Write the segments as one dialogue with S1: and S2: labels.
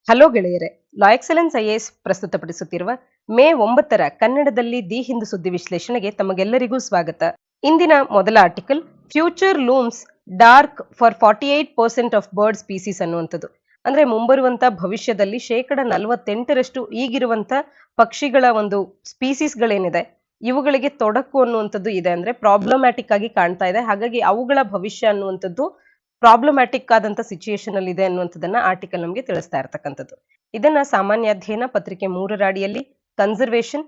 S1: Hello ಗೆಳೆಯರೆ, ಲಾ excellence IAS ಪ್ರಸ್ತುತಪಡಿಸುತ್ತಿರುವ May 9ರ ಕನ್ನಡದಲ್ಲಿ the Hindu ಸುದ್ದಿ ವಿಶ್ಲೇಷಣೆಗೆ ತಮಗೆಲ್ಲರಿಗೂ ಸ್ವಾಗತ. ಇಂದಿನ ಮೊದಲ article, future looms dark for 48% of bird species ಅನ್ನುವಂಥದ್ದು. ಅಂದ್ರೆ ಮುಂಬರುವಂತ ಭವಿಷ್ಯದಲ್ಲಿ 48% ಈಗಿರುವಂತ ಪಕ್ಷಿಗಳ ಒಂದು ಸ್ಪೀಸೀಸ್ಗಳೇನಿದೆ ಇವುಗಳಿಗೆ ತೊಡಕು ಅನ್ನುವಂಥದ್ದು ಇದೆ, ಅಂದ್ರೆ ಪ್ರಾಬ್ಲಮ್ಯಾಟಿಕ್ ಆಗಿ ಕಾಣ್ತಾ ಇದೆ. ಹಾಗಾಗಿ ಅವುಗಳ ಭವಿಷ್ಯ ಅನ್ನುವಂಥದ್ದು ಪ್ರಾಬ್ಲಮ್ಯಾಟಿಕ್ ಆದಂತ ಸಿಚುಯೇಷನ್ ಅಲ್ಲಿ ಇದೆ ಅನ್ನುವಂಥದ್ದನ್ನ ಆರ್ಟಿಕಲ್ ನಮಗೆ ತಿಳಿಸ್ತಾ ಇರ್ತಕ್ಕಂಥದ್ದು. ಇದನ್ನ ಸಾಮಾನ್ಯ ಅಧ್ಯಯನ ಪತ್ರಿಕೆ 3ರ ಅಡಿಯಲ್ಲಿ ಕನ್ಸರ್ವೇಷನ್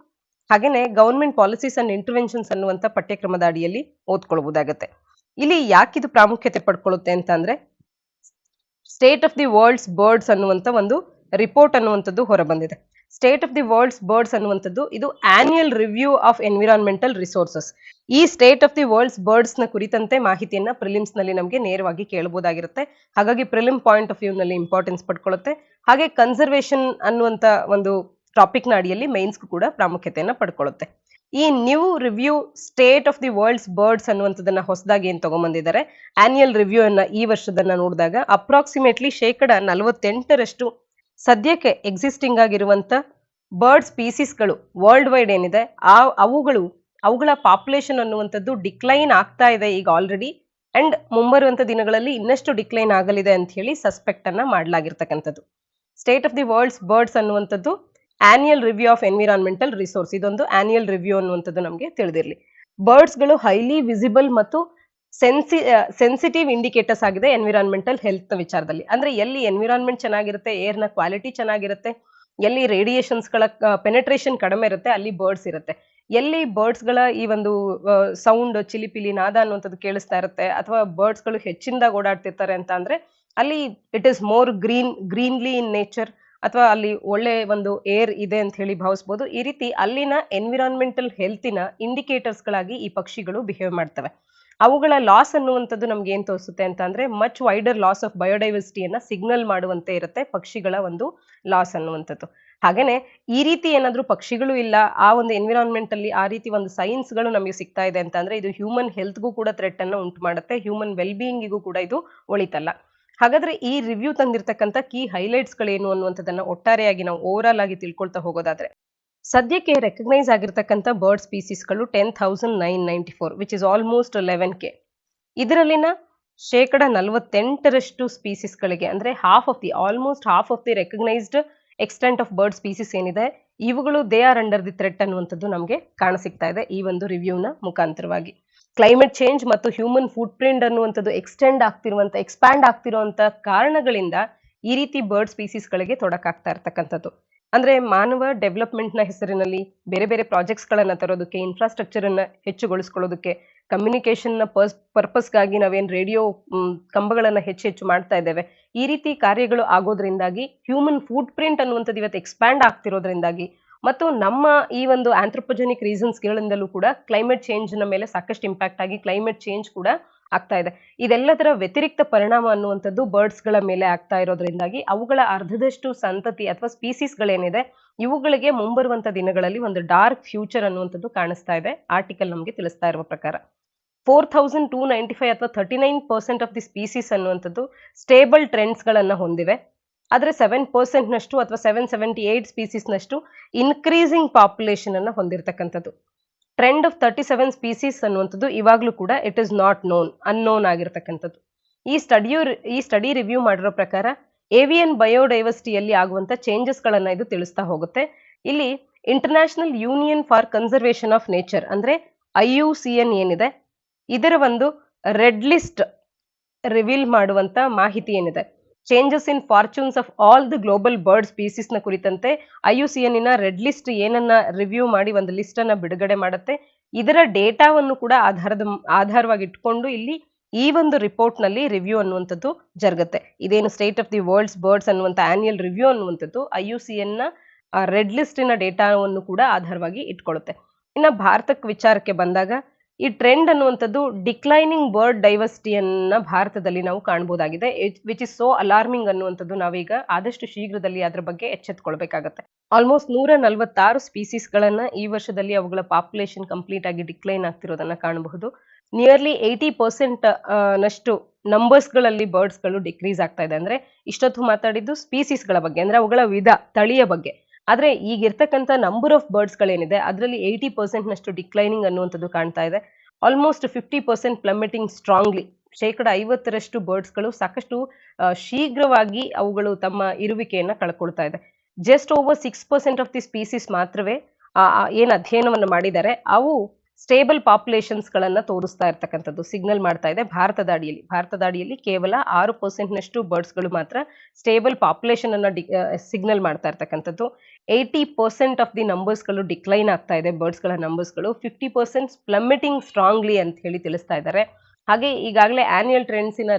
S1: ಹಾಗೇನೆ ಗವರ್ಮೆಂಟ್ ಪಾಲಿಸೀಸ್ ಅಂಡ್ ಇಂಟರ್ವೆನ್ಷನ್ಸ್ ಅನ್ನುವಂತ ಪಠ್ಯಕ್ರಮದ ಅಡಿಯಲ್ಲಿ ಓದ್ಕೊಳ್ಬಹುದಾಗತ್ತೆ. ಇಲ್ಲಿ ಯಾಕಿದು ಪ್ರಾಮುಖ್ಯತೆ ಪಡ್ಕೊಳ್ಳುತ್ತೆ ಅಂತ ಅಂದ್ರೆ, state of the world's birds ಅನ್ನುವಂತ ಒಂದು ರಿಪೋರ್ಟ್ ಅನ್ನುವಂಥದ್ದು ಹೊರಬಂದಿದೆ. State of the world's birds ಅನ್ನುವಂಥದ್ದು ಇದು annual review of environmental resources. ಈ state of the world's birds ನ ಕುರಿತಂತೆ ಮಾಹಿತಿಯನ್ನ ಪ್ರಿಲಿಮ್ಸ್ ನಲ್ಲಿ ನಮಗೆ ನೇರವಾಗಿ ಕೇಳಬಹುದಾಗಿರುತ್ತೆ. ಹಾಗಾಗಿ ಪ್ರಿಲಿಮ್ ಪಾಯಿಂಟ್ ಆಫ್ ವ್ಯೂ ನಲ್ಲಿ ಇಂಪಾರ್ಟೆನ್ಸ್ ಪಡ್ಕೊಳ್ಳುತ್ತೆ. ಹಾಗೆ ಕನ್ಸರ್ವೇಷನ್ ಅನ್ನುವಂತ ಒಂದು ಟಾಪಿಕ್ ನ ಅಡಿಯಲ್ಲಿ ಮೈನ್ಸ್ ಕೂಡ ಪ್ರಾಮುಖ್ಯತೆಯನ್ನ ಪಡ್ಕೊಳ್ಳುತ್ತೆ. ಈ new review state of the world's birds ಅನ್ನುವಂಥದ್ದನ್ನ ಹೊಸದಾಗಿ ಏನ್ ತಗೊಂಡ್ಬಂದಿದ್ದಾರೆ, ಆನ್ಯುಯಲ್ ರಿವ್ಯೂ ಅನ್ನ ಈ ವರ್ಷದನ್ನ ನೋಡಿದಾಗ ಅಪ್ರಾಕ್ಸಿಮೇಟ್ಲಿ 48% ಸದ್ಯಕ್ಕೆ ಎಕ್ಸಿಸ್ಟಿಂಗ್ ಆಗಿರುವಂತ ಬರ್ಡ್ ಸ್ಪೀಸೀಸ್ಗಳು ವರ್ಲ್ಡ್ ವೈಡ್ ಏನಿದೆ ಅವುಗಳ ಪಾಪ್ಯುಲೇಷನ್ ಅನ್ನುವಂಥದ್ದು ಡಿಕ್ಲೈನ್ ಆಗ್ತಾ ಇದೆ ಈಗ ಆಲ್ರೆಡಿ. ಅಂಡ್ ಮುಂಬರುವಂತ ದಿನಗಳಲ್ಲಿ ಇನ್ನಷ್ಟು ಡಿಕ್ಲೈನ್ ಆಗಲಿದೆ ಅಂತ ಹೇಳಿ ಸಸ್ಪೆಕ್ಟ್ ಅನ್ನ ಮಾಡಲಾಗಿರ್ತಕ್ಕಂಥದ್ದು. State of the world's birds ಅನ್ನುವಂಥದ್ದು annual review of environmental resource, ಇದೊಂದು ಆನ್ಯುಯಲ್ ರಿವ್ಯೂ ಅನ್ನುವಂಥದ್ದು ನಮಗೆ ತಿಳಿದಿರಲಿ. ಬರ್ಡ್ಸ್ ಗಳು ಹೈಲಿ ವಿಸಿಬಲ್ ಮತ್ತು ಸೆನ್ಸಿಟಿವ್ ಇಂಡಿಕೇಟರ್ಸ್ ಆಗಿದೆ ಎನ್ವಿರಾನ್ಮೆಂಟಲ್ ಹೆಲ್ತ್ ನ ವಿಚಾರದಲ್ಲಿ. ಅಂದ್ರೆ ಎಲ್ಲಿ ಎನ್ವಿರಾನ್ಮೆಂಟ್ ಚೆನ್ನಾಗಿರುತ್ತೆ, ಏರ್ ನ ಕ್ವಾಲಿಟಿ ಚೆನ್ನಾಗಿರುತ್ತೆ, ಎಲ್ಲಿ ರೇಡಿಯೇಷನ್ಸ್ ಗಳ ಪೆನೆಟ್ರೇಷನ್ ಕಡಿಮೆ ಇರುತ್ತೆ ಅಲ್ಲಿ ಬರ್ಡ್ಸ್ ಇರುತ್ತೆ. ಎಲ್ಲಿ ಬರ್ಡ್ಸ್ ಗಳ ಈ ಒಂದು ಸೌಂಡ್ ಚಿಲಿಪಿಲಿ ನಾದ ಅನ್ನುವಂಥದ್ದು ಕೇಳಿಸ್ತಾ ಇರುತ್ತೆ ಅಥವಾ ಬರ್ಡ್ಸ್ ಗಳು ಹೆಚ್ಚಿನದಾಗಿ ಓಡಾಡ್ತಿರ್ತಾರೆ ಅಂತ ಅಂದ್ರೆ ಅಲ್ಲಿ it is more greenly in nature, ಅಥವಾ ಅಲ್ಲಿ ಒಳ್ಳೆ ಒಂದು ಏರ್ ಇದೆ ಅಂತ ಹೇಳಿ ಭಾವಿಸಬಹುದು. ಈ ರೀತಿ ಅಲ್ಲಿನ ಎನ್ವಿರಾನ್ಮೆಂಟಲ್ ಹೆಲ್ತಿನ ಇಂಡಿಕೇಟರ್ಸ್ ಗಳಾಗಿ ಈ ಪಕ್ಷಿಗಳು ಬಿಹೇವ್ ಮಾಡ್ತವೆ. ಅವುಗಳ ಲಾಸ್ ಅನ್ನುವಂಥದ್ದು ನಮ್ಗೆ ಏನ್ ತೋರಿಸುತ್ತೆ ಅಂತ ಅಂದ್ರೆ ಮಚ್ ವೈಡರ್ ಲಾಸ್ ಆಫ್ ಬಯೋಡೈವರ್ಸಿಟಿಯನ್ನ ಸಿಗ್ನಲ್ ಮಾಡುವಂತೆ ಇರುತ್ತೆ ಪಕ್ಷಿಗಳ ಒಂದು ಲಾಸ್ ಅನ್ನುವಂಥದ್ದು. ಹಾಗೇನೆ ಈ ರೀತಿ ಏನಾದ್ರೂ ಪಕ್ಷಿಗಳು ಇಲ್ಲ, ಆ ಒಂದು ಎನ್ವಿರಾನ್ಮೆಂಟ್ ಅಲ್ಲಿ ಆ ರೀತಿ ಒಂದು ಸೈನ್ಸ್ ಗಳು ನಮಗೆ ಸಿಗ್ತಾ ಇದೆ ಅಂತ ಅಂದ್ರೆ ಇದು ಹ್ಯೂಮನ್ ಹೆಲ್ತ್ಗೂ ಕೂಡ ಥ್ರೆಟ್ ಅನ್ನ ಉಂಟು ಮಾಡುತ್ತೆ, ಹ್ಯೂಮನ್ ವೆಲ್ ಬೀಯಿಂಗಿಗೂ ಕೂಡ ಇದು ಒಳಿತಲ್ಲ. ಹಾಗಾದ್ರೆ ಈ ರಿವ್ಯೂ ತಂದಿರ್ತಕ್ಕಂಥ ಕೀ ಹೈಲೈಟ್ಸ್ ಗಳೇನು ಅನ್ನುವಂಥದ್ದನ್ನ ಒಟ್ಟಾರೆಯಾಗಿ ನಾವು ಓವರ್ ಆಲ್ ಆಗಿ ತಿಳ್ಕೊಳ್ತಾ ಹೋಗೋದಾದ್ರೆ, ಸದ್ಯಕ್ಕೆ ರೆಕಗ್ನೈಸ್ ಆಗಿರ್ತಕ್ಕಂಥ ಬರ್ಡ್ ಸ್ಪೀಸೀಸ್ಗಳು 10,994 ವಿಚ್ ಇಸ್ ಆಲ್ಮೋಸ್ಟ್ 11K. ಇದರಲ್ಲಿನ 48% ಸ್ಪೀಸೀಸ್ಗಳಿಗೆ ಅಂದ್ರೆ almost half of the recognised extent of bird species ಏನಿದೆ ಇವುಗಳು they are under the threat ಅನ್ನುವಂಥದ್ದು ನಮಗೆ ಕಾಣಸಿಗ್ತಾ ಇದೆ ಈ ಒಂದು ರಿವ್ಯೂನ ಮುಖಾಂತರವಾಗಿ. ಕ್ಲೈಮೇಟ್ ಚೇಂಜ್ ಮತ್ತು ಹ್ಯೂಮನ್ ಫುಟ್ ಪ್ರಿಂಟ್ ಅನ್ನುವಂಥದ್ದು ಎಕ್ಸ್ಪ್ಯಾಂಡ್ ಆಗ್ತಿರುವಂತ ಕಾರಣಗಳಿಂದ ಈ ರೀತಿ ಬರ್ಡ್ ಸ್ಪೀಸೀಸ್ ಗಳಿಗೆ ತೊಡಕಾಗ್ತಾ ಇರ್ತಕ್ಕಂಥದ್ದು. ಅಂದ್ರೆ ಮಾನವ ಡೆವಲಪ್ಮೆಂಟ್ ನ ಹೆಸರಿನಲ್ಲಿ ಬೇರೆ ಬೇರೆ ಪ್ರಾಜೆಕ್ಟ್ಸ್ ಗಳನ್ನ ತರೋದಕ್ಕೆ, ಇನ್ಫ್ರಾಸ್ಟ್ರಕ್ಚರ್ ಅನ್ನ ಹೆಚ್ಚುಗೊಳಿಸ್ಕೊಳ್ಳೋದಕ್ಕೆ, ಕಮ್ಯುನಿಕೇಶನ್ ನ ಪರ್ಪಸ್ಗಾಗಿ ನಾವೇನ್ ರೇಡಿಯೋ ಕಂಬಗಳನ್ನ ಹೆಚ್ಚು ಮಾಡ್ತಾ ಇದ್ದೇವೆ, ಈ ರೀತಿ ಕಾರ್ಯಗಳು ಆಗೋದ್ರಿಂದಾಗಿ ಹ್ಯೂಮನ್ ಫುಟ್ ಪ್ರಿಂಟ್ ಅನ್ನುವಂಥದ್ದು ಇವತ್ತು ಎಕ್ಸ್ಪ್ಯಾಂಡ್ ಆಗ್ತಿರೋದ್ರಿಂದಾಗಿ ಮತ್ತು ನಮ್ಮ ಈ ಒಂದು ಆಂಥ್ರೋಪೊಜೆನಿಕ್ ರೀಸನ್ಸ್ ಗಳಿಂದಲೂ ಕೂಡ ಕ್ಲೈಮೇಟ್ ಚೇಂಜ್ ನ ಮೇಲೆ ಸಾಕಷ್ಟು ಇಂಪ್ಯಾಕ್ಟ್ ಆಗಿ ಕ್ಲೈಮೇಟ್ ಚೇಂಜ್ ಕೂಡ ಆಗ್ತಾ ಇದೆ. ಇದೆಲ್ಲದರ ವ್ಯತಿರಿಕ್ತ ಪರಿಣಾಮ ಅನ್ನುವಂಥದ್ದು ಬರ್ಡ್ಸ್ ಗಳ ಮೇಲೆ ಆಗ್ತಾ ಇರೋದ್ರಿಂದಾಗಿ ಅವುಗಳ ಅರ್ಧದಷ್ಟು ಸಂತತಿ ಅಥವಾ ಸ್ಪೀಸೀಸ್ ಗಳೇನಿದೆ ಇವುಗಳಿಗೆ ಮುಂಬರುವಂತ ದಿನಗಳಲ್ಲಿ ಒಂದು ಡಾರ್ಕ್ ಫ್ಯೂಚರ್ ಅನ್ನುವಂಥದ್ದು ಕಾಣಿಸ್ತಾ ಇದೆ. ಆರ್ಟಿಕಲ್ ನಮಗೆ ತಿಳಿಸ್ತಾ ಇರುವ ಪ್ರಕಾರ 4,295 ಅಥವಾ 39% ಆಫ್ ದಿ ಸ್ಪೀಸೀಸ್ ಅನ್ನುವಂಥದ್ದು ಸ್ಟೇಬಲ್ ಟ್ರೆಂಡ್ಸ್ ಗಳನ್ನ ಹೊಂದಿವೆ. ಆದ್ರೆ 7% ನಷ್ಟು ಅಥವಾ 778 ಸ್ಪೀಸೀಸ್ ನಷ್ಟು ಇನ್ಕ್ರೀಸಿಂಗ್ ಪಾಪ್ಯುಲೇಷನ್ ಅನ್ನ ಹೊಂದಿರತಕ್ಕಂಥದ್ದು. ಟ್ರೆಂಡ್ ಆಫ್ 37 ಸ್ಪೀಸೀಸ್ ಅನ್ನುವಂಥದ್ದು ಇವಾಗ್ಲೂ ಕೂಡ ಇಟ್ ಇಸ್ ನಾಟ್ ಅನ್ನೋನ್ ಆಗಿರ್ತಕ್ಕಂಥದ್ದು. ಈ ಸ್ಟಡಿ ರಿವ್ಯೂ ಮಾಡಿರೋ ಪ್ರಕಾರ ಏವಿಯನ್ ಬಯೋಡೈವರ್ಸಿಟಿಯಲ್ಲಿ ಆಗುವಂತ ಚೇಂಜಸ್ ಗಳನ್ನ ಇದು ತಿಳಿಸ್ತಾ ಹೋಗುತ್ತೆ. ಇಲ್ಲಿ international union for conservation of nature ಅಂದ್ರೆ IUCN ಏನಿದೆ ಇದರ ಒಂದು ರೆಡ್ ಲಿಸ್ಟ್ ರಿವೀಲ್ ಮಾಡುವಂತ ಮಾಹಿತಿ ಏನಿದೆ, changes in fortunes of all the global bird species ನ ಕುರಿತಂತೆ IUCN ರೆಡ್ ಲಿಸ್ಟ್ ಏನನ್ನ ರಿವ್ಯೂ ಮಾಡಿ ಒಂದು ಲಿಸ್ಟ್ ಅನ್ನ ಬಿಡುಗಡೆ ಮಾಡುತ್ತೆ. ಇದರ ಡೇಟಾವನ್ನು ಕೂಡ ಆಧಾರವಾಗಿ ಇಟ್ಕೊಂಡು ಇಲ್ಲಿ ಈ ಒಂದು ರಿಪೋರ್ಟ್ ನಲ್ಲಿ ರಿವ್ಯೂ ಅನ್ನುವಂಥದ್ದು ಜರುಗುತ್ತೆ. ಇದೇನು state of the world's birds ಅನ್ನುವಂಥ ಆನ್ಯುಯಲ್ ರಿವ್ಯೂ ಅನ್ನುವಂಥದ್ದು IUCN ರೆಡ್ ಲಿಸ್ಟಿನ ಡೇಟಾವನ್ನು ಕೂಡ ಆಧಾರವಾಗಿ ಇಟ್ಕೊಳ್ಳುತ್ತೆ. ಇನ್ನು ಭಾರತಕ್ಕೆ ವಿಚಾರಕ್ಕೆ ಬಂದಾಗ ಈ ಟ್ರೆಂಡ್ ಅನ್ನುವಂಥದ್ದು ಡಿಕ್ಲೈನಿಂಗ್ ಬರ್ಡ್ ಡೈವರ್ಸಿಟಿಯನ್ನ ಭಾರತದಲ್ಲಿ ನಾವು ಕಾಣಬಹುದಾಗಿದೆ, ವಿಚ್ ಇಸ್ ಸೋ ಅಲಾರ್ಮಿಂಗ್ ಅನ್ನುವಂಥದ್ದು ನಾವೀಗ ಆದಷ್ಟು ಶೀಘ್ರದಲ್ಲಿ ಅದರ ಬಗ್ಗೆ ಎಚ್ಚೆತ್ತುಕೊಳ್ಬೇಕಾಗತ್ತೆ. ಆಲ್ಮೋಸ್ಟ್ 146 ಸ್ಪೀಸೀಸ್ ಗಳನ್ನ ಈ ವರ್ಷದಲ್ಲಿ ಅವುಗಳ ಪಾಪ್ಯುಲೇಷನ್ ಕಂಪ್ಲೀಟ್ ಆಗಿ ಡಿಕ್ಲೈನ್ ಆಗ್ತಿರೋದನ್ನ ಕಾಣಬಹುದು. ನಿಯರ್ಲಿ 80% ನಷ್ಟು ನಂಬರ್ಸ್ಗಳಲ್ಲಿ ಬರ್ಡ್ಸ್ಗಳು ಡಿಕ್ರೀಸ್ ಆಗ್ತಾ ಇದೆ. ಅಂದ್ರೆ ಇಷ್ಟೊತ್ತು ಮಾತಾಡಿದ್ದು ಸ್ಪೀಸೀಸ್ಗಳ ಬಗ್ಗೆ, ಅಂದ್ರೆ ಅವುಗಳ ವಿಧ, ತಳಿಯ ಬಗ್ಗೆ. ಆದ್ರೆ ಈಗಿರ್ತಕ್ಕಂಥ ನಂಬರ್ ಆಫ್ ಬರ್ಡ್ಸ್ಗಳೇನಿದೆ ಅದರಲ್ಲಿ 80% ನಷ್ಟು ಡಿಕ್ಲೈನಿಂಗ್ ಅನ್ನುವಂಥದ್ದು ಕಾಣ್ತಾ ಇದೆ. Almost 50% ಪ್ಲಮೆಟಿಂಗ್ strongly. 50% ಬರ್ಡ್ಸ್ಗಳು ಸಾಕಷ್ಟು ಶೀಘ್ರವಾಗಿ ಅವುಗಳು ತಮ್ಮ ಇರುವಿಕೆಯನ್ನ ಕಳ್ಕೊಳ್ತಾ ಇದೆ. Just over 6% of the species ಮಾತ್ರವೇ ಏನ್ ಅಧ್ಯಯನವನ್ನು ಮಾಡಿದ್ದಾರೆ ಅವು ಸ್ಟೇಬಲ್ ಪಾಪ್ಯುಲೇಷನ್ಸ್ ಗಳನ್ನ ತೋರಿಸ್ತಾ ಇರ್ತಕ್ಕಂಥದ್ದು, ಸಿಗ್ನಲ್ ಮಾಡ್ತಾ ಇದೆ ಭಾರತದ ಅಡಿಯಲ್ಲಿ ಕೇವಲ 6% ನಷ್ಟು ಬರ್ಡ್ಸ್ಗಳು ಮಾತ್ರ ಸ್ಟೇಬಲ್ ಪಾಪ್ಯುಲೇಷನ್ ಅನ್ನ ಸಿಗ್ನಲ್ ಮಾಡ್ತಾ ಇರ್ತಕ್ಕಂಥದ್ದು. 80% ಆಫ್ ದಿ ನಂಬರ್ಸ್ಗಳು ಡಿಕ್ಲೈನ್ ಆಗ್ತಾ ಇದೆ ಬರ್ಡ್ಸ್ಗಳ ನಂಬರ್ಸ್ಗಳು. 50% ಪ್ಲಮ್ಮೆಟಿಂಗ್ ಸ್ಟ್ರಾಂಗ್ಲಿ ಅಂತ ಹೇಳಿ ತಿಳಿಸ್ತಾ ಇದ್ದಾರೆ. ಹಾಗೆ ಈಗಾಗಲೇ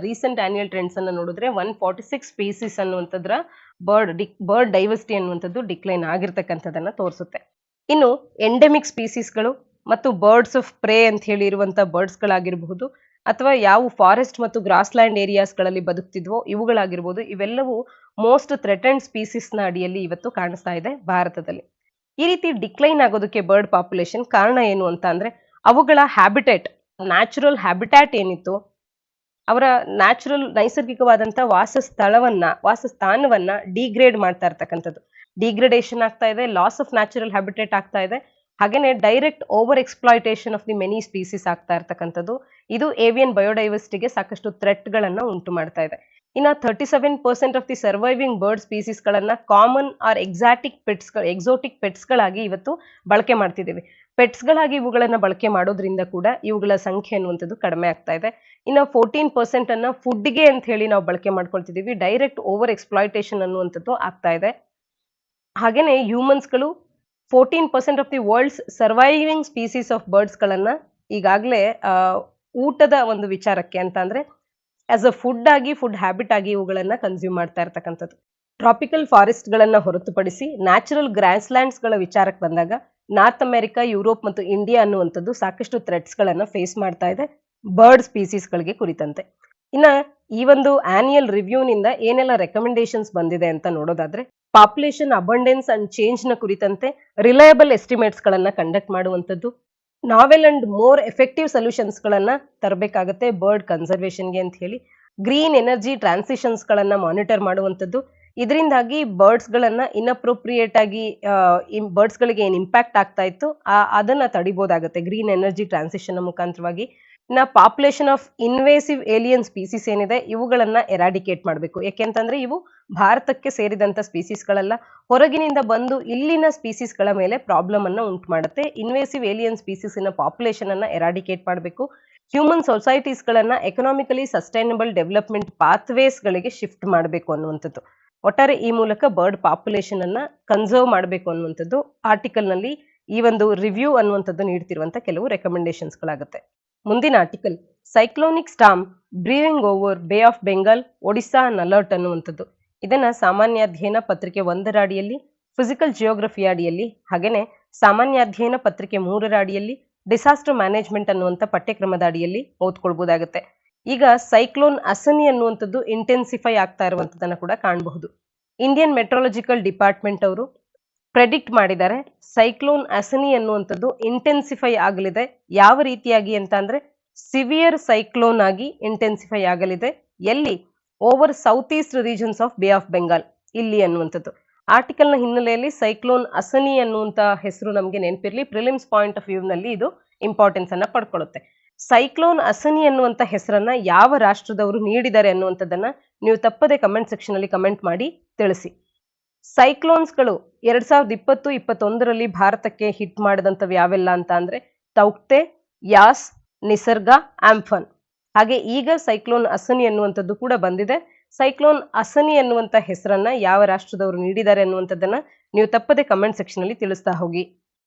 S1: ರೀಸೆಂಟ್ ಆನ್ಯುಯಲ್ ಟ್ರೆಂಡ್ಸ್ ಅನ್ನ ನೋಡಿದ್ರೆ 146 ಸ್ಪೀಸೀಸ್ ಅನ್ನುವಂಥದ್ರ ಬರ್ಡ್ ಡೈವರ್ಸಿಟಿ ಅನ್ನುವಂಥದ್ದು ಡಿಕ್ಲೈನ್ ಆಗಿರ್ತಕ್ಕಂಥದ್ದನ್ನ ತೋರಿಸುತ್ತೆ. ಇನ್ನು ಎಂಡೆಮಿಕ್ ಸ್ಪೀಸೀಸ್ಗಳು ಮತ್ತು ಬರ್ಡ್ಸ್ ಆಫ್ ಪ್ರೇ ಅಂತ ಹೇಳಿ ಇರುವಂತಹ ಬರ್ಡ್ಸ್ಗಳಾಗಿರಬಹುದು, ಅಥವಾ ಯಾವ ಫಾರೆಸ್ಟ್ ಮತ್ತು ಗ್ರಾಸ್ ಲ್ಯಾಂಡ್ ಏರಿಯಾಸ್ಗಳಲ್ಲಿ ಬದುಕ್ತಿದ್ವೋ ಇವುಗಳಾಗಿರ್ಬೋದು, ಇವೆಲ್ಲವೂ ಮೋಸ್ಟ್ ಥ್ರೆಟೆಂಡ್ ಸ್ಪೀಸೀಸ್ನ ಅಡಿಯಲ್ಲಿ ಇವತ್ತು ಕಾಣಿಸ್ತಾ ಇದೆ ಭಾರತದಲ್ಲಿ. ಈ ರೀತಿ ಡಿಕ್ಲೈನ್ ಆಗೋದಕ್ಕೆ ಬರ್ಡ್ ಪಾಪ್ಯುಲೇಷನ್ ಕಾರಣ ಏನು ಅಂತ ಅಂದ್ರೆ ಅವುಗಳ ಹ್ಯಾಬಿಟೇಟ್, ನ್ಯಾಚುರಲ್ ಹ್ಯಾಬಿಟ್ಯಾಟ್ ಏನಿತ್ತು, ಅವರ ನೈಸರ್ಗಿಕವಾದಂತಹ ವಾಸಸ್ಥಾನವನ್ನ ಡಿಗ್ರೇಡ್ ಮಾಡ್ತಾ ಇರ್ತಕ್ಕಂಥದ್ದು. ಡಿಗ್ರೇಡೇಷನ್ ಆಗ್ತಾ ಇದೆ, ಲಾಸ್ ಆಫ್ ನ್ಯಾಚುರಲ್ ಹ್ಯಾಬಿಟೇಟ್ ಆಗ್ತಾ ಇದೆ, ಹಾಗೇನೆ direct over exploitation of the many species ಆಗ್ತಾ ಇರ್ತಕ್ಕಂಥದ್ದು. ಇದು ಏವಿಯನ್ ಬಯೋಡೈವರ್ಸಿಟಿಗೆ ಸಾಕಷ್ಟು ಥ್ರೆಟ್ ಗಳನ್ನ ಉಂಟು ಮಾಡ್ತಾ ಇದೆ. ಇನ್ನ 37% of the surviving bird species ಗಳನ್ನ ಕಾಮನ್ ಆರ್ ಎಕ್ಸೋಟಿಕ್ ಪೆಟ್ಸ್ ಗಳಾಗಿ ಇವತ್ತು ಬಳಕೆ ಮಾಡ್ತಿದ್ದೀವಿ. ಪೆಟ್ಸ್ ಗಳಾಗಿ ಇವುಗಳನ್ನ ಬಳಕೆ ಮಾಡೋದ್ರಿಂದ ಕೂಡ ಇವುಗಳ ಸಂಖ್ಯೆ ಅನ್ನುವಂಥದ್ದು ಕಡಿಮೆ ಆಗ್ತಾ ಇದೆ. ಇನ್ನ 14% ಅನ್ನ ಫುಡ್ಗೆ ಅಂತ ಹೇಳಿ ನಾವು ಬಳಕೆ ಮಾಡ್ಕೊಳ್ತಿದೀವಿ. ಡೈರೆಕ್ಟ್ ಓವರ್ ಎಕ್ಸ್ಪ್ಲಾಯ್ಟೇಷನ್ ಅನ್ನುವಂಥದ್ದು ಆಗ್ತಾ ಇದೆ. ಹಾಗೇನೆ ಹ್ಯೂಮನ್ಸ್ಗಳು 14% of the world's surviving species of birds ಗಳನ್ನ ಈಗಾಗಲೇ ಊಟದ ಒಂದು ವಿಚಾರಕ್ಕೆ ಅಂತ ಅಂದ್ರೆ ಆಸ್ ಅ ಫುಡ್ ಹ್ಯಾಬಿಟ್ ಆಗಿ ಇವುಗಳನ್ನ ಕನ್ಸ್ಯೂಮ್ ಮಾಡ್ತಾ ಇರ್ತಕ್ಕಂಥದ್ದು. ಟ್ರಾಪಿಕಲ್ ಫಾರೆಸ್ಟ್ ಗಳನ್ನ ಹೊರತುಪಡಿಸಿ ನ್ಯಾಚುರಲ್ ಗ್ರಾಸ್ ಲ್ಯಾಂಡ್ಸ್ ಗಳ ವಿಚಾರಕ್ಕೆ ಬಂದಾಗ ನಾರ್ತ್ ಅಮೆರಿಕಾ, ಯುರೋಪ್ ಮತ್ತು ಇಂಡಿಯಾ ಅನ್ನುವಂಥದ್ದು ಸಾಕಷ್ಟು ಥ್ರೆಟ್ಸ್ ಗಳನ್ನ ಫೇಸ್ ಮಾಡ್ತಾ ಇದೆ ಬರ್ಡ್ ಸ್ಪೀಸೀಸ್ ಗಳಿಗೆ ಕುರಿತಂತೆ. ಇನ್ನ ಈ ಒಂದು ಆನ್ಯುಯಲ್ ರಿವ್ಯೂನಿಂದ ಏನೆಲ್ಲ ರೆಕಮೆಂಡೇಶನ್ಸ್ ಬಂದಿದೆ ಅಂತ ನೋಡೋದಾದ್ರೆ, ಪಾಪ್ಯುಲೇಷನ್ ಅಬಂಡೆನ್ಸ್ ಅಂಡ್ ಚೇಂಜ್ ನ ಕುರಿತಂತೆ ರಿಲಯಬಲ್ ಎಸ್ಟಿಮೇಟ್ಸ್ ಗಳನ್ನ ಕಂಡಕ್ಟ್ ಮಾಡುವಂಥದ್ದು, ನಾವೆಲ್ ಅಂಡ್ ಮೋರ್ ಎಫೆಕ್ಟಿವ್ ಸೊಲ್ಯೂಷನ್ಸ್ ಗಳನ್ನ ತರಬೇಕಾಗತ್ತೆ ಬರ್ಡ್ ಕನ್ಸರ್ವೇಷನ್ಗೆ ಅಂತ ಹೇಳಿ, ಗ್ರೀನ್ ಎನರ್ಜಿ ಟ್ರಾನ್ಸಿಷನ್ಸ್ ಗಳನ್ನ ಮಾನಿಟರ್ ಮಾಡುವಂಥದ್ದು. ಇದರಿಂದಾಗಿ ಬರ್ಡ್ಸ್ ಗಳನ್ನ ಇನ್ಅಪ್ರೋಪ್ರಿಯೇಟ್ ಆಗಿ ಬರ್ಡ್ಸ್ ಗಳಿಗೆ ಏನ್ ಇಂಪ್ಯಾಕ್ಟ್ ಆಗ್ತಾ ಇತ್ತು ಅದನ್ನ ತಡಿಬಹುದಾಗುತ್ತೆ ಗ್ರೀನ್ ಎನರ್ಜಿ ಟ್ರಾನ್ಸಿಷನ್ ಮುಖಾಂತರವಾಗಿ. ಇನ್ನ population of invasive alien species ಏನಿದೆ ಇವುಗಳನ್ನ ಎರಾಡಿಕೇಟ್ ಮಾಡಬೇಕು. ಯಾಕೆಂತಂದ್ರೆ ಇವು ಭಾರತಕ್ಕೆ ಸೇರಿದಂತ ಸ್ಪೀಸೀಸ್ಗಳಲ್ಲ, ಹೊರಗಿನಿಂದ ಬಂದು ಇಲ್ಲಿನ ಸ್ಪೀಸೀಸ್ಗಳ ಮೇಲೆ ಪ್ರಾಬ್ಲಮ್ ಅನ್ನ ಉಂಟು ಮಾಡುತ್ತೆ. ಇನ್ವೇಸಿವ್ ಏಲಿಯನ್ ಸ್ಪೀಸೀಸಿನ ಪಾಪ್ಯುಲೇಷನ್ ಅನ್ನ ಎರಾಡಿಕೇಟ್ ಮಾಡಬೇಕು. ಹ್ಯೂಮನ್ ಸೊಸೈಟೀಸ್ ಗಳನ್ನ ಎಕನಾಮಿಕಲಿ ಸಸ್ಟೈನಬಲ್ ಡೆವಲಪ್ಮೆಂಟ್ ಪಾತ್ವೇಸ್ ಗಳಿಗೆ ಶಿಫ್ಟ್ ಮಾಡಬೇಕು ಅನ್ನುವಂಥದ್ದು. ಒಟ್ಟಾರೆ ಈ ಮೂಲಕ ಬರ್ಡ್ ಪಾಪ್ಯುಲೇಷನ್ ಅನ್ನ ಕನ್ಸರ್ವ್ ಮಾಡಬೇಕು ಅನ್ನುವಂಥದ್ದು ಆರ್ಟಿಕಲ್ ನಲ್ಲಿ ಈ ಒಂದು ರಿವ್ಯೂ ಅನ್ನುವಂಥದ್ದು ನೀಡ್ತಿರುವಂತ ಕೆಲವು ರೆಕಮೆಂಡೇಶನ್ಸ್ ಗಳಾಗುತ್ತೆ. ಮುಂದಿನ article cyclonic storm brewing over ಬೇ of Bengal, Odisha an alert ಅನ್ನುವಂಥದ್ದು. ಇದನ್ನ ಸಾಮಾನ್ಯ ಅಧ್ಯಯನ ಪತ್ರಿಕೆ 1ರ ಅಡಿಯಲ್ಲಿ, ಫಿಸಿಕಲ್ ಜಿಯೋಗ್ರಫಿ ಅಡಿಯಲ್ಲಿ, ಹಾಗೇನೆ ಸಾಮಾನ್ಯ ಅಧ್ಯಯನ ಪತ್ರಿಕೆ 3ರ ಅಡಿಯಲ್ಲಿ, ಡಿಸಾಸ್ಟರ್ ಮ್ಯಾನೇಜ್ಮೆಂಟ್ ಅನ್ನುವಂಥ ಪಠ್ಯಕ್ರಮದ ಅಡಿಯಲ್ಲಿ ಓದ್ಕೊಳ್ಬಹುದಾಗುತ್ತೆ. ಈಗ ಸೈಕ್ಲೋನ್ ಅಸನಿ ಅನ್ನುವಂಥದ್ದು ಇಂಟೆನ್ಸಿಫೈ ಆಗ್ತಾ ಇರುವಂತದನ್ನ ಕೂಡ ಕಾಣಬಹುದು. ಇಂಡಿಯನ್ ಮೆಟ್ರಾಲಜಿಕಲ್ ಡಿಪಾರ್ಟ್ಮೆಂಟ್ ಅವರು ಪ್ರೆಡಿಕ್ಟ್ ಮಾಡಿದ್ದಾರೆ ಸೈಕ್ಲೋನ್ ಅಸನಿ ಅನ್ನುವಂಥದ್ದು ಇಂಟೆನ್ಸಿಫೈ ಆಗಲಿದೆ. ಯಾವ ರೀತಿಯಾಗಿ ಅಂತ ಅಂದ್ರೆ ಸಿವಿಯರ್ ಸೈಕ್ಲೋನ್ ಆಗಿ ಇಂಟೆನ್ಸಿಫೈ ಆಗಲಿದೆ. ಎಲ್ಲಿ? Over south east regions of bay of Bengal ಇಲ್ಲಿ ಅನ್ನುವಂಥದ್ದು. ಆರ್ಟಿಕಲ್ ನ ಹಿನ್ನೆಲೆಯಲ್ಲಿ ಸೈಕ್ಲೋನ್ ಅಸನಿ ಅನ್ನುವಂತ ಹೆಸರು ನಮಗೆ ನೆನಪಿರ್ಲಿ, ಪ್ರಿಲಿಮ್ಸ್ ಪಾಯಿಂಟ್ ಆಫ್ ವ್ಯೂ ನಲ್ಲಿ ಇದು ಇಂಪಾರ್ಟೆನ್ಸ್ ಅನ್ನ ಪಡ್ಕೊಳ್ಳುತ್ತೆ. ಸೈಕ್ಲೋನ್ ಅಸನಿ ಅನ್ನುವಂತ ಹೆಸರನ್ನ ಯಾವ ರಾಷ್ಟ್ರದವರು ನೀಡಿದ್ದಾರೆ ಅನ್ನುವಂಥದ್ದನ್ನ ನೀವು ತಪ್ಪದೆ ಕಮೆಂಟ್ ಸೆಕ್ಷನ್ ಅಲ್ಲಿ ಕಮೆಂಟ್ ಮಾಡಿ ತಿಳಿಸಿ. ಸೈಕ್ಲೋನ್ಸ್ಗಳು 2020-21ರಲ್ಲಿ ಭಾರತಕ್ಕೆ ಹಿಟ್ ಮಾಡಿದಂಥವು ಯಾವೆಲ್ಲ ಅಂತ ಅಂದ್ರೆ ತೌಕ್ತೆ, ಯಾಸ್, ನಿಸರ್ಗ, ಆಂಫನ್. ಹಾಗೆ ಈಗ ಸೈಕ್ಲೋನ್ ಅಸನಿ ಅನ್ನುವಂಥದ್ದು ಕೂಡ ಬಂದಿದೆ. ಸೈಕ್ಲೋನ್ ಅಸನಿ ಅನ್ನುವಂಥ ಹೆಸರನ್ನ ಯಾವ ರಾಷ್ಟ್ರದವರು ನೀಡಿದ್ದಾರೆ ಅನ್ನುವಂಥದ್ದನ್ನ ನೀವು ತಪ್ಪದೆ ಕಮೆಂಟ್ ಸೆಕ್ಷನ್ ಅಲ್ಲಿ ತಿಳಿಸ್ತಾ ಹೋಗಿ.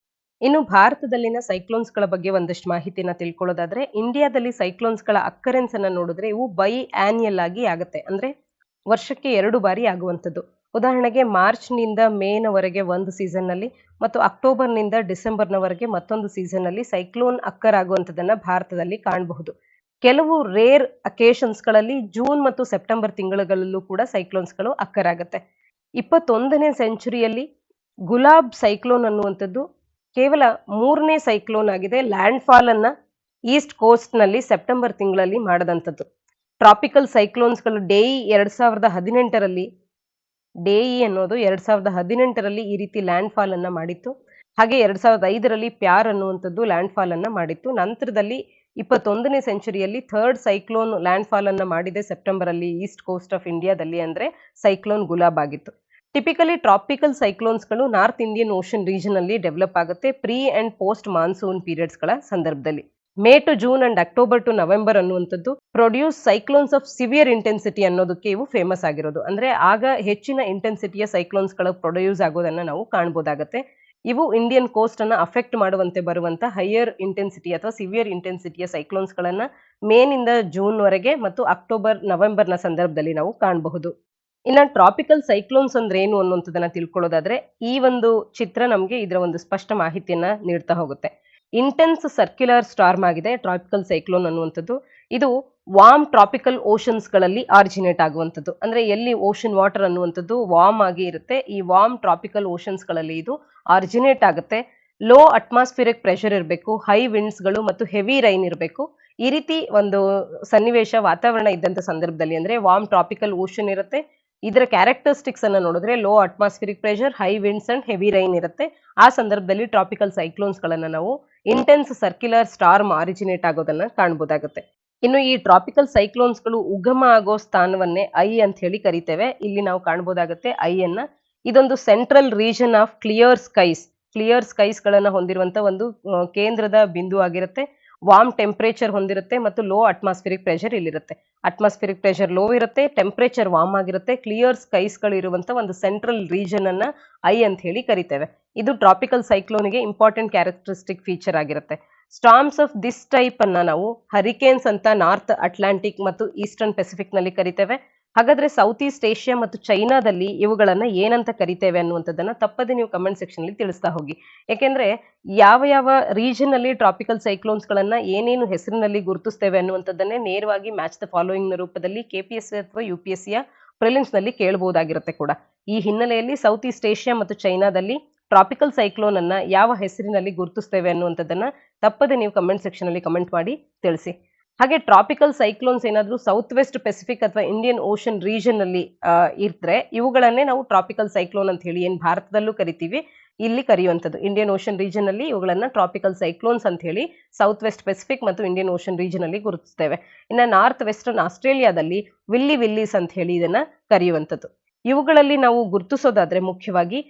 S1: ಇನ್ನು ಭಾರತದಲ್ಲಿನ ಸೈಕ್ಲೋನ್ಸ್ಗಳ ಬಗ್ಗೆ ಒಂದಷ್ಟು ಮಾಹಿತಿನ ತಿಳ್ಕೊಳ್ಳೋದಾದ್ರೆ, ಇಂಡಿಯಾದಲ್ಲಿ ಸೈಕ್ಲೋನ್ಸ್ಗಳ ಅಕ್ಕರೆನ್ಸ್ ಅನ್ನ ನೋಡಿದ್ರೆ ಇವು ಬೈ ಆನ್ಯಲ್ ಆಗಿ ಆಗುತ್ತೆ, ಅಂದ್ರೆ ವರ್ಷಕ್ಕೆ 2 ಬಾರಿ ಆಗುವಂಥದ್ದು. ಉದಾಹರಣೆಗೆ ಮಾರ್ಚ್ನಿಂದ ಮೇನವರೆಗೆ ಒಂದು ಸೀಸನ್ ನಲ್ಲಿ ಮತ್ತು ಅಕ್ಟೋಬರ್ನಿಂದ ಡಿಸೆಂಬರ್ನವರೆಗೆ ಮತ್ತೊಂದು ಸೀಸನ್ ನಲ್ಲಿ ಸೈಕ್ಲೋನ್ ಅಕ್ಕರ್ ಆಗುವಂಥದ್ದನ್ನ ಭಾರತದಲ್ಲಿ ಕಾಣಬಹುದು. ಕೆಲವು ರೇರ್ ಅಕೇಶನ್ಸ್ಗಳಲ್ಲಿ ಜೂನ್ ಮತ್ತು ಸೆಪ್ಟೆಂಬರ್ ತಿಂಗಳುಗಳಲ್ಲೂ ಕೂಡ ಸೈಕ್ಲೋನ್ಸ್ಗಳು ಅಕ್ಕರ್ ಆಗುತ್ತೆ. 21ನೇ ಸೆಂಚುರಿಯಲ್ಲಿ ಗುಲಾಬ್ ಸೈಕ್ಲೋನ್ ಅನ್ನುವಂಥದ್ದು ಕೇವಲ 3ನೇ ಸೈಕ್ಲೋನ್ ಆಗಿದೆ. ಲ್ಯಾಂಡ್ ಫಾಲ್ ಅನ್ನ ಈಸ್ಟ್ ಕೋಸ್ಟ್ ನಲ್ಲಿ ಸೆಪ್ಟೆಂಬರ್ ತಿಂಗಳಲ್ಲಿ ಮಾಡದಂಥದ್ದು. ಟ್ರಾಪಿಕಲ್ ಸೈಕ್ಲೋನ್ಸ್ಗಳು ಡೇಯಿ 2018ರಲ್ಲಿ ಡೇಯಿ ಅನ್ನೋದು 2018ರಲ್ಲಿ ಈ ರೀತಿ ಲ್ಯಾಂಡ್ ಫಾಲ್ ಅನ್ನ ಮಾಡಿತ್ತು. ಹಾಗೆ 2005ರಲ್ಲಿ ಪ್ಯಾರ್ ಅನ್ನುವಂಥದ್ದು ಲ್ಯಾಂಡ್ ಫಾಲ್ ಅನ್ನ ಮಾಡಿತ್ತು. ನಂತರದಲ್ಲಿ 21ನೇ ಸೆಂಚುರಿಯಲ್ಲಿ ಥರ್ಡ್ ಸೈಕ್ಲೋನ್ ಲ್ಯಾಂಡ್ ಫಾಲ್ ಅನ್ನ ಮಾಡಿದೆ ಸೆಪ್ಟೆಂಬರ್ ಅಲ್ಲಿ ಈಸ್ಟ್ ಕೋಸ್ಟ್ ಆಫ್ ಇಂಡಿಯಾದಲ್ಲಿ, ಅಂದ್ರೆ ಸೈಕ್ಲೋನ್ ಗುಲಾಬ್ ಆಗಿತ್ತು. ಟಿಪಿಕಲಿ ಟ್ರಾಪಿಕಲ್ ಸೈಕ್ಲೋನ್ಸ್ಗಳು ನಾರ್ತ್ ಇಂಡಿಯನ್ ಓಷನ್ ರೀಜನ್ ಅಲ್ಲಿ ಡೆವಲಪ್ ಆಗುತ್ತೆ ಪ್ರೀ ಅಂಡ್ ಪೋಸ್ಟ್ ಮಾನ್ಸೂನ್ ಪೀರಿಯಡ್ಸ್ಗಳ ಸಂದರ್ಭದಲ್ಲಿ. May to June and October to November ಅನ್ನುವಂಥದ್ದು produce cyclones of severe intensity ಅನ್ನೋದಕ್ಕೆ ಇವು ಫೇಮಸ್ ಆಗಿರೋದು. ಅಂದ್ರೆ ಆಗ ಹೆಚ್ಚಿನ ಇಂಟೆನ್ಸಿಟಿಯ ಸೈಕ್ಲೋನ್ಸ್ ಗಳು ಪ್ರೊಡ್ಯೂಸ್ ಆಗೋದನ್ನ ನಾವು ಕಾಣಬಹುದಾಗತ್ತೆ. ಇವು ಇಂಡಿಯನ್ ಕೋಸ್ಟ್ ಅನ್ನ ಅಫೆಕ್ಟ್ ಮಾಡುವಂತೆ ಬರುವಂತ ಹೈಯರ್ ಇಂಟೆನ್ಸಿಟಿ ಅಥವಾ ಸಿವಿಯರ್ ಇಂಟೆನ್ಸಿಟಿಯ ಸೈಕ್ಲೋನ್ಸ್ ಗಳನ್ನ ಮೇ ನಿಂದ ಜೂನ್ ವರೆಗೆ ಮತ್ತು ಅಕ್ಟೋಬರ್ ನವೆಂಬರ್ನ ಸಂದರ್ಭದಲ್ಲಿ ನಾವು ಕಾಣಬಹುದು. ಇನ್ನ ಟ್ರಾಪಿಕಲ್ ಸೈಕ್ಲೋನ್ಸ್ ಅಂದ್ರೆ ಏನು ಅನ್ನುವಂಥದ್ದನ್ನ ತಿಳ್ಕೊಳ್ಳೋದಾದ್ರೆ ಈ ಒಂದು ಚಿತ್ರ ನಮಗೆ ಇದರ ಒಂದು ಸ್ಪಷ್ಟ ಮಾಹಿತಿಯನ್ನ ನೀಡ್ತಾ ಹೋಗುತ್ತೆ. ಇಂಟೆನ್ಸ್ ಸರ್ಕ್ಯುಲರ್ ಸ್ಟಾರ್ಮ್ ಆಗಿದೆ ಟ್ರಾಪಿಕಲ್ ಸೈಕ್ಲೋನ್ ಅನ್ನುವಂಥದ್ದು. ಇದು ವಾರ್ಮ್ ಟ್ರಾಪಿಕಲ್ ಓಷನ್ಸ್ ಗಳಲ್ಲಿ ಆರಿಜಿನೇಟ್ ಆಗುವಂಥದ್ದು. ಅಂದ್ರೆ ಎಲ್ಲಿ ಓಷನ್ ವಾಟರ್ ಅನ್ನುವಂಥದ್ದು ವಾರ್ಮ್ ಆಗಿ ಇರುತ್ತೆ, ಈ ವಾರ್ಮ್ ಟ್ರಾಪಿಕಲ್ ಓಷನ್ಸ್ ಗಳಲ್ಲಿ ಇದು ಆರಿಜಿನೇಟ್ ಆಗುತ್ತೆ. ಲೋ ಅಟ್ಮಾಸ್ಫಿಯರಿಕ್ ಪ್ರೆಷರ್ ಇರಬೇಕು, ಹೈ ವಿಂಡ್ಸ್ ಗಳು ಮತ್ತು ಹೆವಿ ರೈನ್ ಇರಬೇಕು. ಈ ರೀತಿ ಒಂದು ಸನ್ನಿವೇಶ ವಾತಾವರಣ ಇದ್ದಂತ ಸಂದರ್ಭದಲ್ಲಿ ಅಂದ್ರೆ ವಾರ್ಮ್ ಟ್ರಾಪಿಕಲ್ ಓಷನ್ ಇರುತ್ತೆ. ಇದರ ಕ್ಯಾರೆಕ್ಟರಿಸ್ಟಿಕ್ಸ್ ಅನ್ನ ನೋಡಿದ್ರೆ low atmospheric pressure, high winds and heavy rain ಇರುತ್ತೆ. ಆ ಸಂದರ್ಭದಲ್ಲಿ ಟ್ರಾಪಿಕಲ್ ಸೈಕ್ಲೋನ್ಸ್ ಗಳನ್ನ ನಾವು ಇಂಟೆನ್ಸ್ ಸರ್ಕ್ಯುಲರ್ ಸ್ಟಾರ್ಮ್ ಆರಿಜಿನೇಟ್ ಆಗೋದನ್ನ ಕಾಣಬಹುದಾಗುತ್ತೆ. ಇನ್ನು ಈ ಟ್ರಾಪಿಕಲ್ ಸೈಕ್ಲೋನ್ಸ್ ಗಳು ಉಗಮ ಆಗೋ ಸ್ಥಾನವನ್ನೇ ಐ ಅಂತ ಹೇಳಿ ಕರಿತೇವೆ. ಇಲ್ಲಿ ನಾವು ಕಾಣಬಹುದಾಗುತ್ತೆ ಐ ಅನ್ನ. ಇದೊಂದು central region of clear skies ಗಳನ್ನ ಹೊಂದಿರುವಂತ ಒಂದು ಕೇಂದ್ರದ ಬಿಂದು ಆಗಿರುತ್ತೆ. ವಾರ್ಮ್ ಟೆಂಪರೇಚರ್ ಹೊಂದಿರುತ್ತೆ ಮತ್ತು ಲೋ ಅಟ್ಮಾಸ್ಫಿಯರಿಕ್ ಪ್ರೆಷರ್ ಇಲ್ಲಿರುತ್ತೆ. ಅಟ್ಮಾಸ್ಫಿಯರಿಕ್ ಪ್ರೆಷರ್ ಲೋ ಇರುತ್ತೆ, ಟೆಂಪರೇಚರ್ ವಾರ್ಮ್ ಆಗಿರುತ್ತೆ, ಕ್ಲಿಯರ್ ಸ್ಕೈಸ್ ಗಳು ಇರುವಂತ ಒಂದು ಸೆಂಟ್ರಲ್ ರೀಜನ್ ಅನ್ನ ಐ ಅಂತ ಹೇಳಿ ಕರಿತೇವೆ. ಇದು ಟ್ರಾಪಿಕಲ್ ಸೈಕ್ಲೋನ್ಗೆ ಇಂಪಾರ್ಟೆಂಟ್ ಕ್ಯಾರೆಕ್ಟರಿಸ್ಟಿಕ್ ಫೀಚರ್ ಆಗಿರುತ್ತೆ. ಸ್ಟಾರ್ಮ್ಸ್ ಆಫ್ ದಿಸ್ ಟೈಪ್ ಅನ್ನ ನಾವು ಹರಿಕೇನ್ಸ್ ಅಂತ ನಾರ್ತ್ ಅಟ್ಲಾಂಟಿಕ್ ಮತ್ತು ಈಸ್ಟರ್ನ್ ಪೆಸಿಫಿಕ್ ನಲ್ಲಿ ಕರಿತೇವೆ. ಹಾಗಾದ್ರೆ ಸೌತ್ ಈಸ್ಟ್ ಏಷ್ಯಾ ಮತ್ತು ಚೈನಾದಲ್ಲಿ ಇವುಗಳನ್ನ ಏನಂತ ಕರಿತೇವೆ ಅನ್ನುವಂಥದ್ದನ್ನ ತಪ್ಪದೆ ನೀವು ಕಮೆಂಟ್ ಸೆಕ್ಷನ್ ಅಲ್ಲಿ ತಿಳಿಸ್ತಾ ಹೋಗಿ. ಯಾಕೆಂದ್ರೆ ಯಾವ ಯಾವ ರೀಜನ್ ಅಲ್ಲಿ ಟ್ರಾಪಿಕಲ್ ಸೈಕ್ಲೋನ್ಸ್ ಗಳನ್ನ ಏನೇನು ಹೆಸರಿನಲ್ಲಿ ಗುರುತಿಸ್ತೇವೆ ಅನ್ನುವಂಥದ್ದನ್ನೇ ನೇರವಾಗಿ ಮ್ಯಾಚ್ ದ ಫಾಲೋಯಿಂಗ್ ರೂಪದಲ್ಲಿ ಕೆಪಿಎಸ್ಸಿ ಅಥವಾ ಯುಪಿಎಸ್ಸಿಯ ಪ್ರಿಲಿಮ್ಸ್ ನಲ್ಲಿ ಕೇಳಬಹುದಾಗಿರುತ್ತೆ ಕೂಡ. ಈ ಹಿನ್ನೆಲೆಯಲ್ಲಿ ಸೌತ್ ಈಸ್ಟ್ ಏಷ್ಯಾ ಮತ್ತು ಚೈನಾದಲ್ಲಿ ಟ್ರಾಪಿಕಲ್ ಸೈಕ್ಲೋನ್ ಅನ್ನ ಯಾವ ಹೆಸರಿನಲ್ಲಿ ಗುರುತಿಸ್ತೇವೆ ಅನ್ನುವಂಥದ್ದನ್ನ ತಪ್ಪದೆ ನೀವು ಕಮೆಂಟ್ ಸೆಕ್ಷನ್ ಅಲ್ಲಿ ಕಮೆಂಟ್ ಮಾಡಿ ತಿಳಿಸಿ. ಹಾಗೆ ಟ್ರಾಪಿಕಲ್ ಸೈಕ್ಲೋನ್ಸ್ ಏನಾದ್ರೂ ಸೌತ್ ವೆಸ್ಟ್ ಪೆಸಿಫಿಕ್ ಅಥವಾ ಇಂಡಿಯನ್ ಓಷನ್ ರೀಜನ್ ಅಲ್ಲಿ ಇರ್ತಾರೆ, ಇವುಗಳನ್ನೇ ನಾವು ಟ್ರಾಪಿಕಲ್ ಸೈಕ್ಲೋನ್ ಅಂತ ಹೇಳಿ ಏನ್ ಭಾರತದಲ್ಲೂ ಕರಿತೀವಿ, ಇಲ್ಲಿ ಕರೆಯುವಂಥದ್ದು. ಇಂಡಿಯನ್ ಓಷನ್ ರೀಜನ್ ಅಲ್ಲಿ ಇವುಗಳನ್ನ ಟ್ರಾಪಿಕಲ್ ಸೈಕ್ಲೋನ್ಸ್ ಅಂತ ಹೇಳಿ ಸೌತ್ ವೆಸ್ಟ್ ಪೆಸಿಫಿಕ್ ಮತ್ತು ಇಂಡಿಯನ್ ಓಷನ್ ರೀಜನ್ ಅಲ್ಲಿ ಗುರುತಿಸ್ತೇವೆ. ಇನ್ನು ನಾರ್ತ್ ವೆಸ್ಟರ್ನ್ ಆಸ್ಟ್ರೇಲಿಯಾದಲ್ಲಿ ವಿಲ್ಲೀಸ್ ಅಂತ ಹೇಳಿ ಇದನ್ನ ಕರೆಯುವಂಥದ್ದು. ಇವುಗಳಲ್ಲಿ ನಾವು ಗುರುತಿಸೋದಾದ್ರೆ ಮುಖ್ಯವಾಗಿ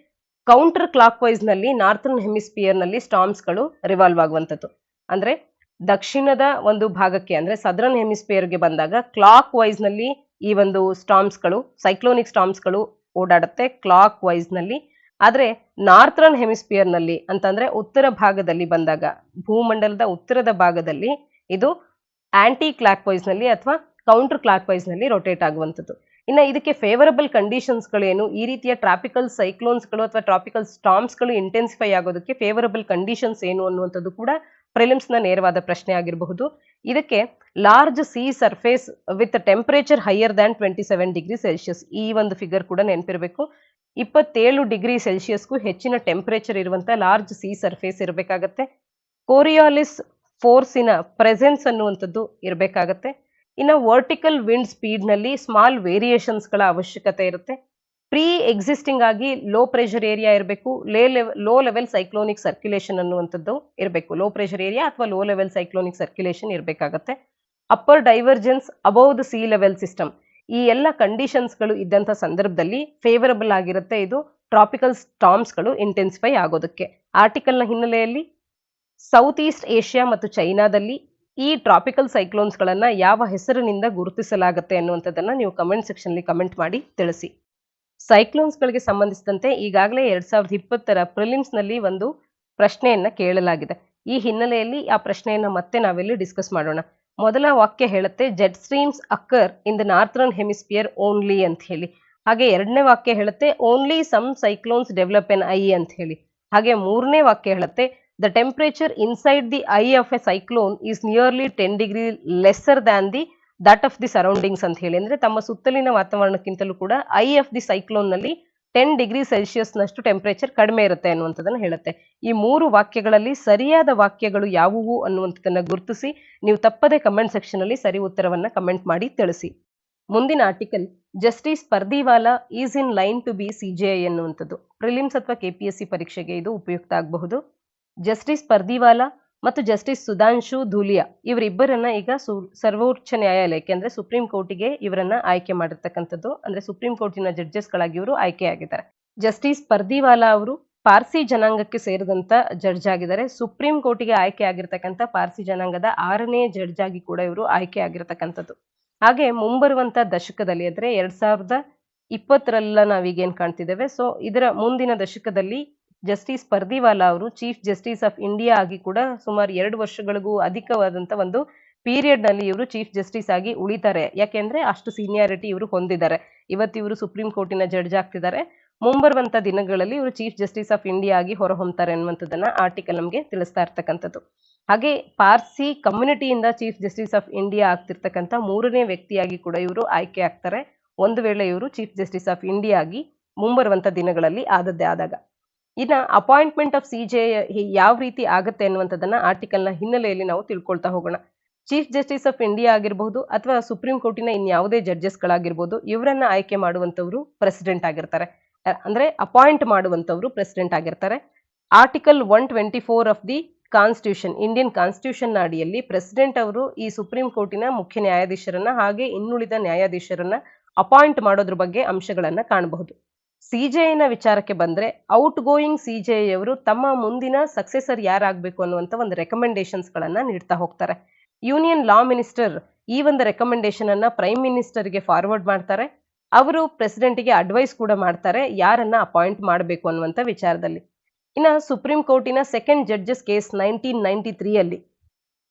S1: ಕೌಂಟರ್ ಕ್ಲಾಕ್ ವೈಸ್ ನಲ್ಲಿ ನಾರ್ಥರ್ನ್ ಹೆಮಿಸ್ಪಿಯರ್ ನಲ್ಲಿ ಸ್ಟಾರ್ಮ್ಸ್ ಗಳು ರಿವಾಲ್ವ್ ಆಗುವಂಥದ್ದು. ಅಂದ್ರೆ ದಕ್ಷಿಣದ ಒಂದು ಭಾಗಕ್ಕೆ ಅಂದ್ರೆ ಸದರ್ನ್ ಹೆಮಿಸ್ಪಿಯರ್ಗೆ ಬಂದಾಗ ಕ್ಲಾಕ್ ವೈಸ್ ನಲ್ಲಿ ಈ ಒಂದು ಸ್ಟಾರ್ಮ್ಸ್ ಗಳು ಸೈಕ್ಲೋನಿಕ್ ಸ್ಟಾರ್ಮ್ಸ್ ಗಳು ಓಡಾಡುತ್ತೆ ಕ್ಲಾಕ್ ವೈಸ್ ನಲ್ಲಿ. ಆದ್ರೆ ನಾರ್ಥರ್ನ್ ಹೆಮಿಸ್ಪಿಯರ್ ನಲ್ಲಿ ಅಂತಂದ್ರೆ ಉತ್ತರ ಭಾಗದಲ್ಲಿ ಬಂದಾಗ, ಭೂಮಂಡಲದ ಉತ್ತರದ ಭಾಗದಲ್ಲಿ ಇದು ಆಂಟಿ ಕ್ಲಾಕ್ ವೈಸ್ ನಲ್ಲಿ ಅಥವಾ ಕೌಂಟರ್ ಕ್ಲಾಕ್ ವೈಸ್ ನಲ್ಲಿ ರೊಟೇಟ್ ಆಗುವಂಥದ್ದು. ಇನ್ನು ಇದಕ್ಕೆ ಫೇವರಬಲ್ ಕಂಡೀಷನ್ಸ್ ಗಳೇನು, ಈ ರೀತಿಯ ಟ್ರಾಪಿಕಲ್ ಸೈಕ್ಲೋನ್ಸ್ ಗಳು ಅಥವಾ ಟ್ರಾಪಿಕಲ್ ಸ್ಟಾರ್ಮ್ಸ್ ಗಳು ಇಂಟೆನ್ಸಿಫೈ ಆಗೋದಕ್ಕೆ ಫೇವರಬಲ್ ಕಂಡೀಷನ್ಸ್ ಏನು ಅನ್ನುವಂಥದ್ದು ಕೂಡ ಪ್ರಿಲಿಮ್ಸ್ ನ ನೇರವಾದ ಪ್ರಶ್ನೆ ಆಗಿರಬಹುದು. ಇದಕ್ಕೆ large C surface with temperature higher than 27 degree Celsius, ಈ ಒಂದು ಫಿಗರ್ ಕೂಡ ನೆನಪಿರಬೇಕು. 27 ಡಿಗ್ರಿ ಸೆಲ್ಸಿಯಸ್ಗೂ ಹೆಚ್ಚಿನ ಟೆಂಪರೇಚರ್ ಇರುವಂತ ಲಾರ್ಜ್ ಸಿ ಸರ್ಫೇಸ್ ಇರಬೇಕಾಗತ್ತೆ. ಕೋರಿಯಾಲಿಸ್ ಫೋರ್ಸಿನ ಪ್ರೆಸೆನ್ಸ್ ಅನ್ನುವಂಥದ್ದು ಇರಬೇಕಾಗತ್ತೆ. ಇನ್ನು ವರ್ಟಿಕಲ್ ವಿಂಡ್ ಸ್ಪೀಡ್ ನಲ್ಲಿ ಸ್ಮಾಲ್ ವೇರಿಯೇಷನ್ಸ್ ಗಳ ಅವಶ್ಯಕತೆ ಇರುತ್ತೆ. ಪ್ರೀ ಎಕ್ಸಿಸ್ಟಿಂಗ್ ಆಗಿ ಲೋ ಪ್ರೆಷರ್ ಏರಿಯಾ ಇರಬೇಕು, ಲೋ ಲೆವೆಲ್ ಸೈಕ್ಲೋನಿಕ್ ಸರ್ಕ್ಯುಲೇಷನ್ ಅನ್ನುವಂಥದ್ದು ಇರಬೇಕು. ಲೋ ಪ್ರೆಷರ್ ಏರಿಯಾ ಅಥವಾ ಲೋ ಲೆವೆಲ್ ಸೈಕ್ಲೋನಿಕ್ ಸರ್ಕ್ಯುಲೇಷನ್ ಇರಬೇಕಾಗತ್ತೆ. Upper divergence above the sea level system, ಈ ಎಲ್ಲ ಕಂಡೀಷನ್ಸ್ ಗಳು ಇದ್ದಂತ ಸಂದರ್ಭದಲ್ಲಿ ಫೇವರಬಲ್ ಆಗಿರುತ್ತೆ ಇದು ಟ್ರಾಪಿಕಲ್ ಸ್ಟಾರ್ಮ್ಸ್ ಗಳು ಇಂಟೆನ್ಸಿಫೈ ಆಗೋದಕ್ಕೆ. ಆರ್ಟಿಕಲ್ ನ ಹಿನ್ನೆಲೆಯಲ್ಲಿ ಸೌತ್ ಈಸ್ಟ್ ಏಷ್ಯಾ ಮತ್ತು ಚೈನಾದಲ್ಲಿ ಈ ಟ್ರಾಪಿಕಲ್ ಸೈಕ್ಲೋನ್ಸ್ ಗಳನ್ನ ಯಾವ ಹೆಸರಿನಿಂದ ಗುರುತಿಸಲಾಗುತ್ತೆ ಅನ್ನುವಂಥದ್ದನ್ನ ನೀವು ಕಮೆಂಟ್ ಸೆಕ್ಷನ್ ಅಲ್ಲಿ ಕಮೆಂಟ್ ಮಾಡಿ ತಿಳಿಸಿ. ಸೈಕ್ಲೋನ್ಸ್ ಗಳಿಗೆ ಸಂಬಂಧಿಸಿದಂತೆ ಈಗಾಗಲೇ 2020ರ ಪ್ರಿಲಿಮ್ಸ್ ನಲ್ಲಿ ಒಂದು ಪ್ರಶ್ನೆಯನ್ನ ಕೇಳಲಾಗಿದೆ. ಈ ಹಿನ್ನೆಲೆಯಲ್ಲಿ ಆ ಪ್ರಶ್ನೆಯನ್ನ ಮತ್ತೆ ನಾವಿಲ್ಲಿ ಡಿಸ್ಕಸ್ ಮಾಡೋಣ. ಮೊದಲ ವಾಕ್ಯ ಹೇಳುತ್ತೆ jet streams occur in the northern hemisphere only ಅಂತ ಹೇಳಿ. ಹಾಗೆ ಎರಡನೇ ವಾಕ್ಯ ಹೇಳುತ್ತೆ only some cyclones develop an eye ಅಂತ ಹೇಳಿ. ಹಾಗೆ ಮೂರನೇ ವಾಕ್ಯ ಹೇಳುತ್ತೆ the temperature inside the eye of a cyclone is nearly 10 degree lesser than the that of the surroundings ಅಂತ ಹೇಳಿ. ಅಂದ್ರೆ ತಮ್ಮ ಸುತ್ತಲಿನ ವಾತಾವರಣಕ್ಕಿಂತಲೂ ಕೂಡ ಐ ಆಫ್ ದಿ ಸೈಕ್ಲೋನ್ ನಲ್ಲಿ 10 ಡಿಗ್ರಿ ಸೆಲ್ಸಿಯಸ್ನಷ್ಟು ಟೆಂಪರೇಚರ್ ಕಡಿಮೆ ಇರುತ್ತೆ ಅನ್ನುವಂಥದ್ದನ್ನ ಹೇಳುತ್ತೆ. ಈ 3 ವಾಕ್ಯಗಳಲ್ಲಿ ಸರಿಯಾದ ವಾಕ್ಯಗಳು ಯಾವುವು ಅನ್ನುವಂಥದ್ದನ್ನ ಗುರುತಿಸಿ ನೀವು ತಪ್ಪದೆ ಕಮೆಂಟ್ ಸೆಕ್ಷನ್ ಅಲ್ಲಿ ಸರಿ ಉತ್ತರವನ್ನ ಕಮೆಂಟ್ ಮಾಡಿ ತಿಳಿಸಿ. ಮುಂದಿನ article justice Pardiwala is in line to be CJI ಎನ್ನುವಂಥದ್ದು. ಪ್ರಿಲಿಮ್ಸ್ ಅಥವಾ ಕೆಪಿಎಸ್ಸಿ ಪರೀಕ್ಷೆಗೆ ಇದು ಉಪಯುಕ್ತ ಆಗಬಹುದು. ಜಸ್ಟಿಸ್ ಪರ್ದಿವಾಲಾ ಮತ್ತು ಜಸ್ಟಿಸ್ ಸುಧಾಂಶು ಧೂಲಿಯಾ ಇವರಿಬ್ಬರನ್ನ ಈಗ ಸರ್ವೋಚ್ಚ ನ್ಯಾಯಾಲಯಕ್ಕೆ ಅಂದ್ರೆ ಸುಪ್ರೀಂ ಕೋರ್ಟಿಗೆ ಇವರನ್ನ ಆಯ್ಕೆ ಮಾಡಿರ್ತಕ್ಕಂಥದ್ದು. ಅಂದ್ರೆ ಸುಪ್ರೀಂ ಕೋರ್ಟಿನ ಜಡ್ಜಸ್ಗಳಾಗಿ ಇವರು ಆಯ್ಕೆಯಾಗಿದ್ದಾರೆ. ಜಸ್ಟಿಸ್ ಪರ್ದಿವಾಲಾ ಅವರು ಪಾರ್ಸಿ ಜನಾಂಗಕ್ಕೆ ಸೇರಿದಂತ ಜಡ್ಜ್ ಆಗಿದ್ದಾರೆ. ಸುಪ್ರೀಂ ಕೋರ್ಟಿಗೆ ಆಯ್ಕೆ ಆಗಿರ್ತಕ್ಕಂಥ ಪಾರ್ಸಿ ಜನಾಂಗದ 6ನೇ ಜಡ್ಜ್ ಆಗಿ ಕೂಡ ಇವರು ಆಯ್ಕೆ ಆಗಿರ್ತಕ್ಕಂಥದ್ದು. ಹಾಗೆ ಮುಂಬರುವಂತ ದಶಕದಲ್ಲಿ ಅಂದ್ರೆ 2020 ನಾವೀಗೇನ್ ಕಾಣ್ತಿದ್ದೇವೆ, ಸೊ ಇದರ ಮುಂದಿನ ದಶಕದಲ್ಲಿ ಜಸ್ಟಿಸ್ ಪರ್ದಿವಾಲಾ ಅವರು ಚೀಫ್ ಜಸ್ಟಿಸ್ ಆಫ್ ಇಂಡಿಯಾ ಆಗಿ ಕೂಡ ಸುಮಾರು 2 ವರ್ಷಗಳಿಗೂ ಅಧಿಕವಾದಂತ ಒಂದು ಪೀರಿಯಡ್ ನಲ್ಲಿ ಇವರು ಚೀಫ್ ಜಸ್ಟಿಸ್ ಆಗಿ ಉಳಿತಾರೆ. ಯಾಕೆಂದ್ರೆ ಅಷ್ಟು ಸೀನಿಯಾರಿಟಿ ಇವರು ಹೊಂದಿದ್ದಾರೆ. ಇವತ್ತು ಇವರು ಸುಪ್ರೀಂ ಕೋರ್ಟಿನ ಜಡ್ಜ್ ಆಗ್ತಿದ್ದಾರೆ. ಮುಂಬರುವಂತ ದಿನಗಳಲ್ಲಿ ಇವರು ಚೀಫ್ ಜಸ್ಟಿಸ್ ಆಫ್ ಇಂಡಿಯಾ ಆಗಿ ಹೊರಹೊಮ್ತಾರೆ ಅನ್ನುವಂಥದ್ದನ್ನ ಆರ್ಟಿಕಲ್ ನಮಗೆ ತಿಳಿಸ್ತಾ ಇರ್ತಕ್ಕಂಥದ್ದು. ಹಾಗೆ ಪಾರ್ಸಿ ಕಮ್ಯುನಿಟಿಯಿಂದ ಚೀಫ್ ಜಸ್ಟಿಸ್ ಆಫ್ ಇಂಡಿಯಾ ಆಗ್ತಿರ್ತಕ್ಕಂಥ 3ನೇ ವ್ಯಕ್ತಿಯಾಗಿ ಕೂಡ ಇವರು ಆಯ್ಕೆ ಆಗ್ತಾರೆ, ಒಂದು ವೇಳೆ ಇವರು ಚೀಫ್ ಜಸ್ಟಿಸ್ ಆಫ್ ಇಂಡಿಯಾ ಆಗಿ ಮುಂಬರುವಂತ ದಿನಗಳಲ್ಲಿ ಆದದ್ದೇ ಆದಾಗ. ಇನ್ನ ಅಪಾಯಿಂಟ್ಮೆಂಟ್ ಆಫ್ ಸಿಜೆ ಯಾವ ರೀತಿ ಆಗುತ್ತೆ ಅನ್ನುವಂಥದ್ದನ್ನ ಆರ್ಟಿಕಲ್ ನ ಹಿನ್ನೆಲೆಯಲ್ಲಿ ನಾವು ತಿಳ್ಕೊಳ್ತಾ ಹೋಗೋಣ. ಚೀಫ್ ಜಸ್ಟಿಸ್ ಆಫ್ ಇಂಡಿಯಾ ಆಗಿರಬಹುದು ಅಥವಾ ಸುಪ್ರೀಂ ಕೋರ್ಟಿನ ಇನ್ಯಾವುದೇ ಜಡ್ಜಸ್ಗಳಾಗಿರ್ಬೋದು, ಇವರನ್ನ ಆಯ್ಕೆ ಮಾಡುವಂತವರು ಪ್ರೆಸಿಡೆಂಟ್ ಆಗಿರ್ತಾರೆ. ಅಂದ್ರೆ ಅಪಾಯಿಂಟ್ ಮಾಡುವಂತವರು ಪ್ರೆಸಿಡೆಂಟ್ ಆಗಿರ್ತಾರೆ. Article 124 of the constitution, Indian constitution ನ ಅಡಿಯಲ್ಲಿ ಪ್ರೆಸಿಡೆಂಟ್ ಅವರು ಈ ಸುಪ್ರೀಂ ಕೋರ್ಟಿನ ಮುಖ್ಯ ನ್ಯಾಯಾಧೀಶರನ್ನ ಹಾಗೆ ಇನ್ನುಳಿದ ನ್ಯಾಯಾಧೀಶರನ್ನ ಅಪಾಯಿಂಟ್ ಮಾಡೋದ್ರ ಬಗ್ಗೆ ಅಂಶಗಳನ್ನ ಕಾಣಬಹುದು. ಸಿಜೆಐನ ವಿಚಾರಕ್ಕೆ ಬಂದ್ರೆ ಔಟ್ ಗೋಯಿಂಗ್ ಸಿಜೆಐ ಅವರು ತಮ್ಮ ಮುಂದಿನ ಸಕ್ಸೆಸರ್ ಯಾರಾಗಬೇಕು ಅನ್ನುವಂತ ಒಂದು ರೆಕಮೆಂಡೇಶನ್ಸ್ ಗಳನ್ನ ನೀಡ್ತಾ ಹೋಗ್ತಾರೆ. ಯೂನಿಯನ್ ಲಾ ಮಿನಿಸ್ಟರ್ ಈ ಒಂದು ರೆಕಮೆಂಡೇಶನ್ ಅನ್ನ ಪ್ರೈಮ್ ಮಿನಿಸ್ಟರ್ಗೆ ಫಾರ್ವರ್ಡ್ ಮಾಡ್ತಾರೆ. ಅವರು ಪ್ರೆಸಿಡೆಂಟ್ಗೆ ಅಡ್ವೈಸ್ ಕೂಡ ಮಾಡ್ತಾರೆ ಯಾರನ್ನ ಅಪಾಯಿಂಟ್ ಮಾಡಬೇಕು ಅನ್ನುವಂತ ವಿಚಾರದಲ್ಲಿ. ಇನ್ನ ಸುಪ್ರೀಂ ಕೋರ್ಟಿನ ಸೆಕೆಂಡ್ ಜಡ್ಜಸ್ ಕೇಸ್ 1993 ಅಲ್ಲಿ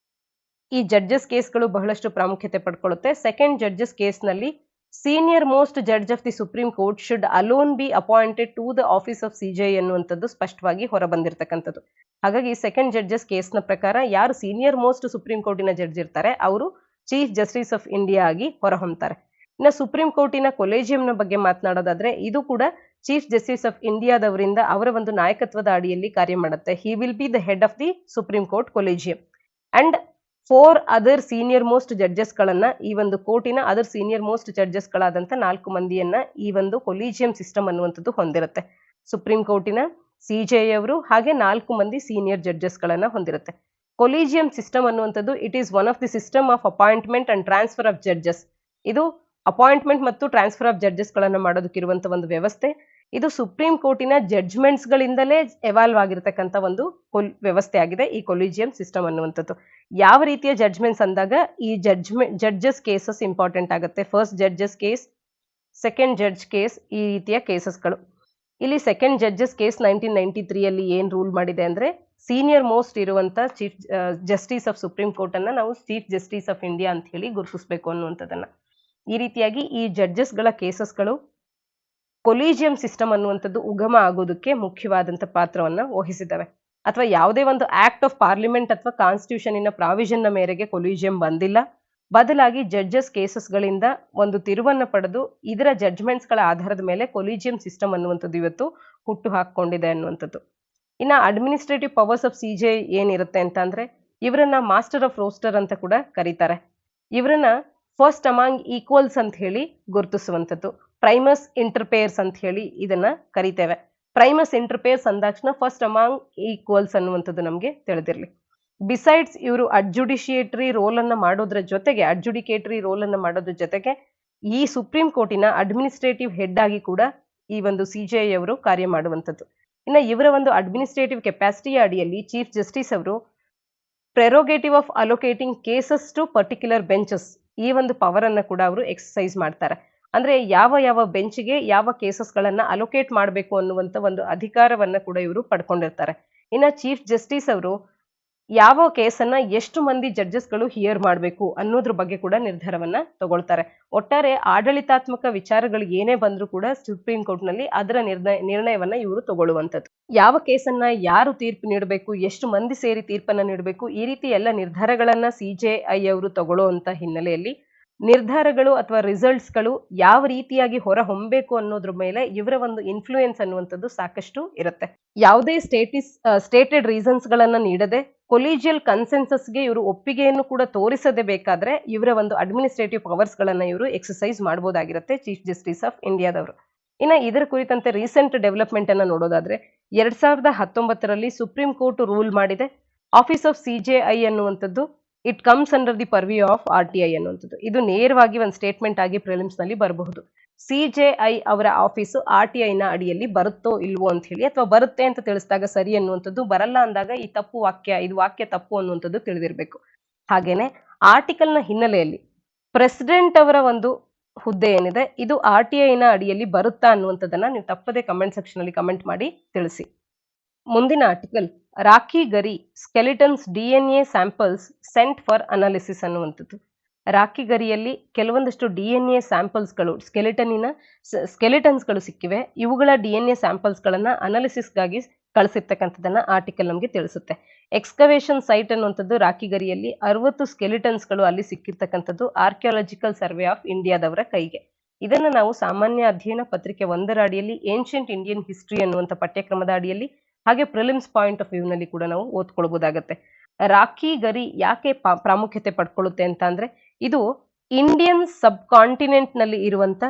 S1: ಈ ಜಡ್ಜಸ್ ಕೇಸ್ಗಳು ಬಹಳಷ್ಟು ಪ್ರಾಮುಖ್ಯತೆ ಪಡ್ಕೊಳ್ಳುತ್ತೆ. ಸೆಕೆಂಡ್ ಜಡ್ಜಸ್ ಕೇಸ್ ನಲ್ಲಿ senior most judge of the supreme court should alone be appointed to the office of CJI ಅನ್ನುವಂಥದ್ದು ಸ್ಪಷ್ಟವಾಗಿ ಹೊರಬಂದಿರತಕ್ಕಂಥದ್ದು. ಹಾಗಾಗಿ ಸೆಕೆಂಡ್ ಜಡ್ಜಸ್ ಕೇಸ್ನ ಪ್ರಕಾರ ಯಾರು ಸೀನಿಯರ್ ಮೋಸ್ಟ್ ಸುಪ್ರೀಂ ಕೋರ್ಟಿನ ಜಡ್ಜ್ ಇರ್ತಾರೆ ಅವರು ಚೀಫ್ ಜಸ್ಟಿಸ್ ಆಫ್ ಇಂಡಿಯಾ ಆಗಿ ಹೊರಹೊಮ್ತಾರೆ. ಇನ್ನು ಸುಪ್ರೀಂ ಕೋರ್ಟಿನ ಕೊಲೇಜಿಯಂನ ಬಗ್ಗೆ ಮಾತನಾಡೋದಾದ್ರೆ ಇದು ಕೂಡ ಚೀಫ್ ಜಸ್ಟಿಸ್ ಆಫ್ ಇಂಡಿಯಾದವರಿಂದ ಅವರ ಒಂದು ನಾಯಕತ್ವದ ಅಡಿಯಲ್ಲಿ ಕಾರ್ಯ ಮಾಡುತ್ತೆ. He will be the head of the supreme court collegium and 4 other senior most judges ಗಳನ್ನ ಈ ಒಂದು ಕೋರ್ಟಿನ ಅದರ್ ಸೀನಿಯರ್ ಮೋಸ್ಟ್ ಜಡ್ಜಸ್ ಗಳಾದಂತ 4 ಮಂದಿಯನ್ನ ಈ ಒಂದು ಕೊಲಿಜಿಯಂ ಸಿಸ್ಟಮ್ ಅನ್ನುವಂಥದ್ದು ಹೊಂದಿರುತ್ತೆ. ಸುಪ್ರೀಂ ಕೋರ್ಟಿನ ಸಿಜೆಐ ಅವರು ಹಾಗೆ 4 ಮಂದಿ ಸೀನಿಯರ್ ಜಡ್ಜಸ್ ಗಳನ್ನ ಹೊಂದಿರುತ್ತೆ. ಕೊಲಿಜಿಯಂ ಸಿಸ್ಟಮ್ ಅನ್ನುವಂಥದ್ದು it is one of the system of appointment and transfer of judges. ಇದು ಅಪಾಯಿಂಟ್ಮೆಂಟ್ ಮತ್ತು ಟ್ರಾನ್ಸ್ಫರ್ ಆಫ್ ಜಡ್ಜಸ್ ಗಳನ್ನ ಮಾಡೋದಕ್ಕಿರುವಂತ ಒಂದು ವ್ಯವಸ್ಥೆ. ಇದು ಸುಪ್ರೀಂ ಕೋರ್ಟಿನ ಜಡ್ಜ್ಮೆಂಟ್ಸ್ ಗಳಿಂದಲೇ ಎವಾಲ್ವ್ ಆಗಿರ್ತಕ್ಕಂಥ ಒಂದು ವ್ಯವಸ್ಥೆ ಆಗಿದೆ ಈ ಕೊಲಿಜಿಯಂ ಸಿಸ್ಟಮ್ ಅನ್ನುವಂಥದ್ದು. ಯಾವ ರೀತಿಯ ಜಡ್ಜ್ಮೆಂಟ್ಸ್ ಅಂದಾಗ ಈ ಜಡ್ಜಸ್ ಕೇಸಸ್ ಇಂಪಾರ್ಟೆಂಟ್ ಆಗುತ್ತೆ. First judges case, second judge case, ಈ ರೀತಿಯ ಕೇಸಸ್ಗಳು. ಇಲ್ಲಿ ಸೆಕೆಂಡ್ ಜಡ್ಜಸ್ ಕೇಸ್ 1993 ಅಲ್ಲಿ ಏನ್ ರೂಲ್ ಮಾಡಿದೆ ಅಂದ್ರೆ ಸೀನಿಯರ್ ಮೋಸ್ಟ್ ಇರುವಂತ chief justice of supreme court ಅನ್ನ ನಾವು ಚೀಫ್ ಜಸ್ಟಿಸ್ ಆಫ್ ಇಂಡಿಯಾ ಅಂತ ಹೇಳಿ ಗುರುತಿಸಬೇಕು ಅನ್ನುವಂಥದ್ದನ್ನ. ಈ ರೀತಿಯಾಗಿ ಈ ಜಡ್ಜಸ್ ಗಳ ಕೇಸಸ್ಗಳು ಕೊಲಿಜಿಯಂ ಸಿಸ್ಟಮ್ ಅನ್ನುವಂಥದ್ದು ಉಗಮ ಆಗೋದಕ್ಕೆ ಮುಖ್ಯವಾದಂತ ಪಾತ್ರವನ್ನ ವಹಿಸಿದ್ದಾವೆ. ಅಥವಾ ಯಾವುದೇ ಒಂದು ಆಕ್ಟ್ ಆಫ್ ಪಾರ್ಲಿಮೆಂಟ್ ಅಥವಾ ಕಾನ್ಸ್ಟಿಟ್ಯೂಷನ್ ಪ್ರಾವಿಷನ್ ನ ಮೇರೆಗೆ ಕೊಲಿಜಿಯಂ ಬಂದಿಲ್ಲ. ಬದಲಾಗಿ ಜಡ್ಜಸ್ ಕೇಸಸ್ ಗಳಿಂದ ಒಂದು ತಿರುವನ್ನ ಪಡೆದು ಇದರ ಜಡ್ಜ್ಮೆಂಟ್ಸ್ ಗಳ ಆಧಾರದ ಮೇಲೆ ಕೊಲಿಜಿಯಂ ಸಿಸ್ಟಮ್ ಅನ್ನುವಂಥದ್ದು ಇವತ್ತು ಹುಟ್ಟು ಹಾಕೊಂಡಿದೆ ಅನ್ನುವಂಥದ್ದು. ಇನ್ನ ಅಡ್ಮಿನಿಸ್ಟ್ರೇಟಿವ್ ಪವರ್ಸ್ ಆಫ್ ಸಿಜೆ ಏನಿರುತ್ತೆ ಅಂತ ಅಂದ್ರೆ ಇವರನ್ನ ಮಾಸ್ಟರ್ ಆಫ್ ರೋಸ್ಟರ್ ಅಂತ ಕೂಡ ಕರೀತಾರೆ. ಇವರನ್ನ ಫಸ್ಟ್ ಅಮಾಂಗ್ ಈಕ್ವಲ್ಸ್ ಅಂತ ಹೇಳಿ ಗುರುತಿಸುವಂಥದ್ದು. ಪ್ರೈಮಸ್ ಇಂಟರ್ಪೇರ್ಸ್ ಅಂತ ಹೇಳಿ ಇದನ್ನ ಕರಿತೇವೆ. ಪ್ರೈಮಸ್ ಇಂಟರ್ಪೇರ್ಸ್ ಅಂದಾಕ್ಷಣ ಫಸ್ಟ್ ಅಮಾಂಗ್ ಈಕ್ವಲ್ಸ್ ಅನ್ನುವಂಥದ್ದು ನಮಗೆ ತಿಳಿದಿರಲಿ. ಬಿಸೈಡ್ಸ್ ಇವರು ಅಡ್ಜುಡಿಷಿಯೇಟರಿ ರೋಲ್ ಅನ್ನ ಮಾಡೋದ್ರ ಜೊತೆಗೆ ಈ ಸುಪ್ರೀಂ ಕೋರ್ಟಿನ ಅಡ್ಮಿನಿಸ್ಟ್ರೇಟಿವ್ ಹೆಡ್ ಆಗಿ ಕೂಡ ಈ ಒಂದು ಸಿಜೆಐ ಅವರು ಕಾರ್ಯ ಮಾಡುವಂಥದ್ದು. ಇನ್ನ ಇವರ ಒಂದು ಅಡ್ಮಿನಿಸ್ಟ್ರೇಟಿವ್ ಕೆಪಾಸಿಟಿಯ ಅಡಿಯಲ್ಲಿ ಚೀಫ್ ಜಸ್ಟಿಸ್ ಅವರು prerogative of allocating cases to particular benches ಈ ಒಂದು ಪವರ್ ಅನ್ನ ಕೂಡ ಅವರು ಎಕ್ಸರ್ಸೈಸ್ ಮಾಡ್ತಾರೆ. ಅಂದ್ರೆ ಯಾವ ಯಾವ ಬೆಂಚ್ಗೆ ಯಾವ ಕೇಸಸ್ ಗಳನ್ನ ಅಲೋಕೇಟ್ ಮಾಡಬೇಕು ಅನ್ನುವಂತ ಒಂದು ಅಧಿಕಾರವನ್ನ ಕೂಡ ಇವರು ಪಡ್ಕೊಂಡಿರ್ತಾರೆ. ಇನ್ನ ಚೀಫ್ ಜಸ್ಟಿಸ್ ಅವರು ಯಾವ ಕೇಸನ್ನ ಎಷ್ಟು ಮಂದಿ ಜಡ್ಜಸ್ಗಳು ಹಿಯರ್ ಮಾಡಬೇಕು ಅನ್ನೋದ್ರ ಬಗ್ಗೆ ಕೂಡ ನಿರ್ಧಾರವನ್ನ ತಗೊಳ್ತಾರೆ. ಒಟ್ಟಾರೆ ಆಡಳಿತಾತ್ಮಕ ವಿಚಾರಗಳು ಏನೇ ಬಂದ್ರೂ ಕೂಡ ಸುಪ್ರೀಂ ಕೋರ್ಟ್ ನಲ್ಲಿ ಅದರ ನಿರ್ಣಯವನ್ನ ಇವರು ತಗೊಳ್ಳುವಂಥದ್ದು. ಯಾವ ಕೇಸನ್ನ ಯಾರು ತೀರ್ಪು ನೀಡಬೇಕು, ಎಷ್ಟು ಮಂದಿ ಸೇರಿ ತೀರ್ಪನ್ನ ನೀಡಬೇಕು, ಈ ರೀತಿ ಎಲ್ಲ ನಿರ್ಧಾರಗಳನ್ನ ಸಿಜೆಐ ಅವರು ತಗೊಳ್ಳುವಂತ ಹಿನ್ನೆಲೆಯಲ್ಲಿ ನಿರ್ಧಾರಗಳು ಅಥವಾ ರಿಸಲ್ಟ್ಸ್ಗಳು ಯಾವ ರೀತಿಯಾಗಿ ಹೊರ ಹೊಮ್ಮಬೇಕು ಅನ್ನೋದ್ರ ಮೇಲೆ ಇವರ ಒಂದು ಇನ್ಫ್ಲೂಯೆನ್ಸ್ ಅನ್ನುವಂಥದ್ದು ಸಾಕಷ್ಟು ಇರುತ್ತೆ. ಯಾವುದೇ ಸ್ಟೇಟೆಡ್ ರೀಸನ್ಸ್ ಗಳನ್ನ ನೀಡದೆ ಕೊಲಿಜಿಯಲ್ ಕನ್ಸೆನ್ಸಸ್ಗೆ ಇವರು ಒಪ್ಪಿಗೆಯನ್ನು ಕೂಡ ತೋರಿಸದೆ ಬೇಕಾದ್ರೆ ಇವರ ಒಂದು ಅಡ್ಮಿನಿಸ್ಟ್ರೇಟಿವ್ ಪವರ್ಸ್ ಗಳನ್ನ ಇವರು ಎಕ್ಸಸೈಸ್ ಮಾಡಬಹುದಾಗಿರುತ್ತೆ ಚೀಫ್ ಜಸ್ಟಿಸ್ ಆಫ್ ಇಂಡಿಯಾದವರು. ಇನ್ನ ಇದರ ಕುರಿತಂತೆ ರೀಸೆಂಟ್ ಡೆವಲಪ್ಮೆಂಟ್ ಅನ್ನ ನೋಡೋದಾದ್ರೆ 2019ರಲ್ಲಿ ಸುಪ್ರೀಂ ಕೋರ್ಟ್ ರೂಲ್ ಮಾಡಿದೆ. ಆಫೀಸ್ ಆಫ್ ಸಿಜೆಐ ಅನ್ನುವಂಥದ್ದು it comes under the purview of RTI ಅನ್ನುವಂಥದ್ದು. ಇದು ನೇರವಾಗಿ ಒಂದು ಸ್ಟೇಟ್ಮೆಂಟ್ ಆಗಿ ಪ್ರಿಲಿಮ್ಸ್ ನಲ್ಲಿ ಬರಬಹುದು. ಸಿಜೆಐ ಅವರ ಆಫೀಸು RTI ನ ಅಡಿಯಲ್ಲಿ ಬರುತ್ತೋ ಇಲ್ವೋ ಅಂತ ಹೇಳಿ, ಅಥವಾ ಬರುತ್ತೆ ಅಂತ ತಿಳಿಸಿದಾಗ ಸರಿ ಅನ್ನುವಂಥದ್ದು, ಬರಲ್ಲ ಅಂದಾಗ ಈ ತಪ್ಪು ವಾಕ್ಯ, ಇದು ವಾಕ್ಯ ತಪ್ಪು ಅನ್ನುವಂಥದ್ದು ತಿಳಿದಿರಬೇಕು. ಹಾಗೇನೆ ಆರ್ಟಿಕಲ್ ನ ಹಿನ್ನೆಲೆಯಲ್ಲಿ ಪ್ರೆಸಿಡೆಂಟ್ ಅವರ ಒಂದು ಹುದ್ದೆ ಏನಿದೆ ಇದು RTI ನ ಅಡಿಯಲ್ಲಿ ಬರುತ್ತಾ ಅನ್ನುವಂಥದ್ದನ್ನ ನೀವು ತಪ್ಪದೆ ಕಮೆಂಟ್ ಸೆಕ್ಷನ್ ಅಲ್ಲಿ ಕಮೆಂಟ್ ಮಾಡಿ ತಿಳಿಸಿ. ಮುಂದಿನ article Rakhigarhi skeletons DNA samples sent for analysis ಅನ್ನುವಂಥದ್ದು. ರಾಖಿ ಗರಿಯಲ್ಲಿ ಕೆಲವೊಂದಷ್ಟು DNA ಸ್ಯಾಂಪಲ್ಸ್ಗಳು ಸ್ಕೆಲಿಟನ್ಸ್ಗಳು ಸಿಕ್ಕಿವೆ. ಇವುಗಳ DNA ಸ್ಯಾಂಪಲ್ಸ್ಗಳನ್ನ ಅನಾಲಿಸಿಸ್ಗಾಗಿ ಕಳಿಸಿರ್ತಕ್ಕಂಥದ್ದನ್ನ ಆರ್ಟಿಕಲ್ ನಮಗೆ ತಿಳಿಸುತ್ತೆ. ಎಕ್ಸ್ಕವೇಷನ್ ಸೈಟ್ ಅನ್ನುವಂಥದ್ದು ರಾಖಿಗರಿಯಲ್ಲಿ 60 ಸ್ಕೆಲಿಟನ್ಸ್ಗಳು ಅಲ್ಲಿ ಸಿಕ್ಕಿರ್ತಕ್ಕಂಥದ್ದು ಆರ್ಕಿಯಾಲಜಿಕಲ್ ಸರ್ವೆ ಆಫ್ ಇಂಡಿಯಾದವರ ಕೈಗೆ. ಇದನ್ನ ನಾವು ಸಾಮಾನ್ಯ ಅಧ್ಯಯನ ಪತ್ರಿಕೆ 1ರ ಅಡಿಯಲ್ಲಿ ಏನ್ಷಿಯಂಟ್ ಇಂಡಿಯನ್ ಹಿಸ್ಟ್ರಿ ಅನ್ನುವಂಥ ಪಠ್ಯಕ್ರಮದ ಅಡಿಯಲ್ಲಿ ಹಾಗೆ ಪ್ರಿಲಿಮ್ಸ್ ಪಾಯಿಂಟ್ ಆಫ್ ವ್ಯೂ ನಲ್ಲಿ ಕೂಡ ನಾವು ಓದ್ಕೊಳ್ಬಹುದಾಗತ್ತೆ. ರಾಖಿ ಗರಿ ಯಾಕೆ ಪ್ರಾಮುಖ್ಯತೆ ಪಡ್ಕೊಳ್ಳುತ್ತೆ ಅಂತ ಅಂದ್ರೆ ಇದು ಇಂಡಿಯನ್ ಸಬ್ ಕಾಂಟಿನೆಂಟ್ ನಲ್ಲಿ ಇರುವಂತ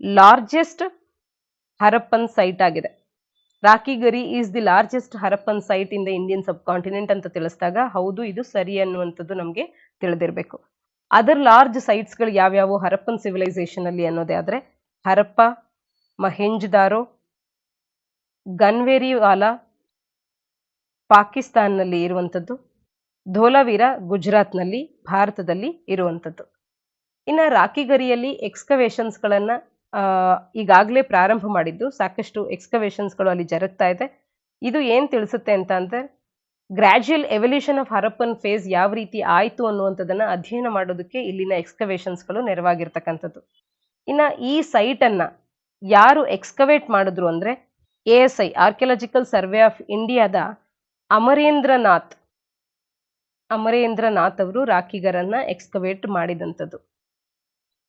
S1: ಲಾರ್ಜೆಸ್ಟ್ ಹರಪ್ಪನ್ ಸೈಟ್ ಆಗಿದೆ. ರಾಖಿ ಗರಿ is the largest Harappan site in the Indian sub continent ಅಂತ ತಿಳಿಸಿದಾಗ ಹೌದು ಇದು ಸರಿ ಅನ್ನುವಂಥದ್ದು ನಮಗೆ ತಿಳಿದಿರಬೇಕು. ಅದರ್ ಲಾರ್ಜ್ ಸೈಟ್ಸ್ ಗಳು ಯಾವ್ಯಾವು ಹರಪ್ಪನ್ ಸಿವಿಲೈಸೇಷನ್ ಅಲ್ಲಿ ಅನ್ನೋದೇ ಆದ್ರೆ ಹರಪ್ಪ, ಮಹೆಂಜದಾರೋ, ಗನ್ವೇರಿವಾಲಾ ಪಾಕಿಸ್ತಾನ್ನಲ್ಲಿ ಇರುವಂಥದ್ದು, ಧೋಲಾವೀರ ಗುಜರಾತ್ನಲ್ಲಿ ಭಾರತದಲ್ಲಿ ಇರುವಂಥದ್ದು. ಇನ್ನು ರಾಖಿಗರಿಯಲ್ಲಿ ಎಕ್ಸ್ಕವೇಷನ್ಸ್ಗಳನ್ನ ಈಗಾಗಲೇ ಪ್ರಾರಂಭ ಮಾಡಿದ್ದು, ಸಾಕಷ್ಟು ಎಕ್ಸ್ಕವೇಷನ್ಸ್ಗಳು ಅಲ್ಲಿ ಜರುಗ್ತಾ ಇದೆ. ಇದು ಏನ್ ತಿಳಿಸುತ್ತೆ ಅಂತ ಅಂದ್ರೆ gradual evolution of Harappan phase ಯಾವ ರೀತಿ ಆಯ್ತು ಅನ್ನುವಂಥದ್ದನ್ನ ಅಧ್ಯಯನ ಮಾಡೋದಕ್ಕೆ ಇಲ್ಲಿನ ಎಕ್ಸ್ಕವೇಷನ್ಸ್ಗಳು ನೆರವಾಗಿರ್ತಕ್ಕಂಥದ್ದು. ಇನ್ನ ಈ ಸೈಟ್ ಅನ್ನ ಯಾರು ಎಕ್ಸ್ಕವೇಟ್ ಮಾಡಿದ್ರು ಅಂದ್ರೆ ASI ಆರ್ಕಿಯಾಲಜಿಕಲ್ ಸರ್ವೆ ಆಫ್ ಇಂಡಿಯಾದ ಅಮರೇಂದ್ರನಾಥ್ ಅವರು ರಾಖಿಗರನ್ನ ಎಕ್ಸ್ಕವೇಟ್ ಮಾಡಿದಂಥದ್ದು.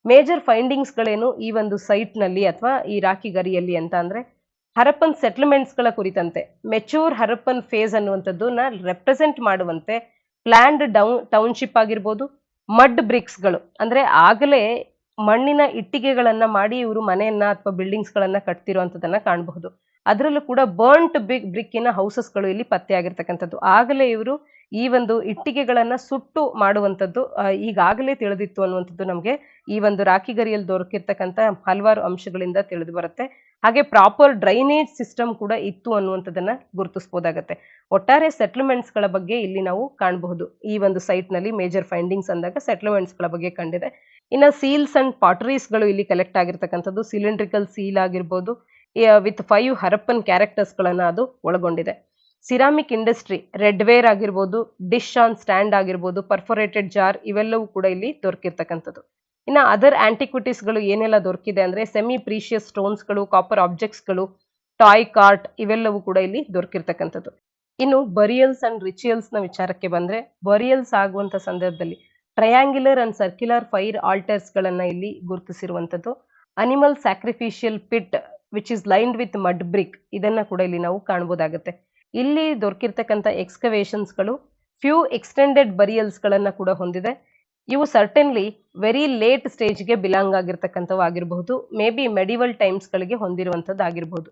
S1: ಮೇಜರ್ ಫೈಂಡಿಂಗ್ಸ್ ಗಳೇನು ಈ ಒಂದು ಸೈಟ್ ನಲ್ಲಿ ಅಥವಾ ಈ ರಾಖಿಗರಿಯಲ್ಲಿ ಅಂತ ಅಂದ್ರೆ ಹರಪ್ಪನ್ ಸೆಟ್ಲ್ಮೆಂಟ್ಸ್ ಗಳ ಕುರಿತಂತೆ ಮೆಚೂರ್ ಹರಪ್ಪನ್ ಫೇಸ್ ಅನ್ನುವಂಥದ್ದನ್ನ ರೆಪ್ರೆಸೆಂಟ್ ಮಾಡುವಂತೆ ಪ್ಲಾನ್ಡ್ ಟೌನ್ಶಿಪ್ ಆಗಿರ್ಬೋದು, ಮಡ್ ಬ್ರಿಕ್ಸ್ ಗಳು ಅಂದ್ರೆ ಆಗಲೇ ಮಣ್ಣಿನ ಇಟ್ಟಿಗೆಗಳನ್ನ ಮಾಡಿ ಇವರು ಮನೆಯನ್ನ ಅಥವಾ ಬಿಲ್ಡಿಂಗ್ಸ್ ಗಳನ್ನ ಕಟ್ತಿರುವಂತದನ್ನ ಕಾಣಬಹುದು. ಅದರಲ್ಲೂ ಕೂಡ ಬರ್ನ್ಟ್ ಬ್ರಿಕ್ಕಿನ ಹೌಸಸ್ಗಳು ಇಲ್ಲಿ ಪತ್ತೆ ಆಗಿರ್ತಕ್ಕಂಥದ್ದು. ಆಗಲೇ ಇವರು ಈ ಒಂದು ಇಟ್ಟಿಗೆಗಳನ್ನ ಸುಟ್ಟು ಮಾಡುವಂಥದ್ದು ಈಗಾಗಲೇ ತಿಳಿದಿತ್ತು ಅನ್ನುವಂಥದ್ದು ನಮಗೆ ಈ ಒಂದು ರಾಖಿಗರಿಯಲ್ಲಿ ದೊರಕಿರ್ತಕ್ಕಂಥ ಹಲವಾರು ಅಂಶಗಳಿಂದ ತಿಳಿದು ಬರುತ್ತೆ. ಹಾಗೆ ಪ್ರಾಪರ್ ಡ್ರೈನೇಜ್ ಸಿಸ್ಟಮ್ ಕೂಡ ಇತ್ತು ಅನ್ನುವಂಥದ್ದನ್ನ ಗುರುತಿಸಬಹುದಾಗತ್ತೆ. ಒಟ್ಟಾರೆ ಸೆಟ್ಲ್ಮೆಂಟ್ಸ್ ಗಳ ಬಗ್ಗೆ ಇಲ್ಲಿ ನಾವು ಕಾಣಬಹುದು. ಈ ಒಂದು ಸೈಟ್ ನಲ್ಲಿ ಮೇಜರ್ ಫೈಂಡಿಂಗ್ಸ್ ಅಂದಾಗ ಸೆಟ್ಲ್ಮೆಂಟ್ಸ್ ಗಳ ಬಗ್ಗೆ ಕಂಡಿದೆ. ಇನ್ನು ಸೀಲ್ಸ್ ಅಂಡ್ ಪಾಟರೀಸ್ ಗಳು ಇಲ್ಲಿ ಕಲೆಕ್ಟ್ ಆಗಿರ್ತಕ್ಕಂಥದ್ದು ಸಿಲಿಂಡ್ರಿಕಲ್ ಸೀಲ್ ಆಗಿರ್ಬೋದು ವಿತ್ 5 ಹರಪ್ಪನ್ ಕ್ಯಾರೆಕ್ಟರ್ಸ್ ಗಳನ್ನ ಅದು ಒಳಗೊಂಡಿದೆ. ಸಿರಾಮಿಕ್ ಇಂಡಸ್ಟ್ರಿ, ರೆಡ್ ವೇರ್ ಆಗಿರ್ಬೋದು, ಡಿಶ್ ಆನ್ ಸ್ಟ್ಯಾಂಡ್ ಆಗಿರ್ಬೋದು, ಪರ್ಫೋರೇಟೆಡ್ ಜಾರ್ ಇವೆಲ್ಲವೂ ಕೂಡ ಇಲ್ಲಿ ದೊರಕಿರ್ತಕ್ಕಂಥದ್ದು. ಇನ್ನು ಅದರ್ ಆಂಟಿಕ್ವಿಟೀಸ್ ಗಳು ಏನೆಲ್ಲ ದೊರಕಿದೆ ಅಂದ್ರೆ ಸೆಮಿ ಪ್ರೀಶಿಯಸ್ ಸ್ಟೋನ್ಸ್ ಗಳು, ಕಾಪರ್ ಆಬ್ಜೆಕ್ಟ್ಸ್ ಗಳು, ಟಾಯ್ ಕಾರ್ಟ್ ಇವೆಲ್ಲವೂ ಕೂಡ ಇಲ್ಲಿ ದೊರಕಿರ್ತಕ್ಕಂಥದ್ದು. ಇನ್ನು ಬರಿಯಲ್ಸ್ ಅಂಡ್ ರಿಚುಯಲ್ಸ್ ನ ವಿಚಾರಕ್ಕೆ ಬಂದ್ರೆ ಬರಿಯಲ್ಸ್ ಆಗುವಂತ ಸಂದರ್ಭದಲ್ಲಿ triangular and circular fire altars ಗಳನ್ನ ಇಲ್ಲಿ ಗುರುತಿಸಿರುವಂತದ್ದು. Animal sacrificial pit which is lined with mud brick ಇದನ್ನ ಕೂಡ ಇಲ್ಲಿ ನಾವು ಕಾಣಬಹುದಾಗುತ್ತೆ. ಇಲ್ಲಿ ದೊರಕಿರ್ತಕ್ಕಂಥ ಎಕ್ಸ್ಕವೇಷನ್ಸ್ ಗಳು ಫ್ಯೂ ಎಕ್ಸ್ಟೆಂಡೆಡ್ ಬರಿಯಲ್ಸ್ ಗಳನ್ನ ಕೂಡ ಹೊಂದಿದೆ. ಇವು ಸರ್ಟನ್ಲಿ ವೆರಿ ಲೇಟ್ ಸ್ಟೇಜ್ಗೆ ಬಿಲಾಂಗ್ ಆಗಿರ್ತಕ್ಕಂಥವು ಆಗಿರಬಹುದು, ಮೇ ಬಿ ಮೆಡಿವಲ್ ಟೈಮ್ಸ್ ಗಳಿಗೆ ಹೊಂದಿರುವಂತದ್ದು ಆಗಿರಬಹುದು.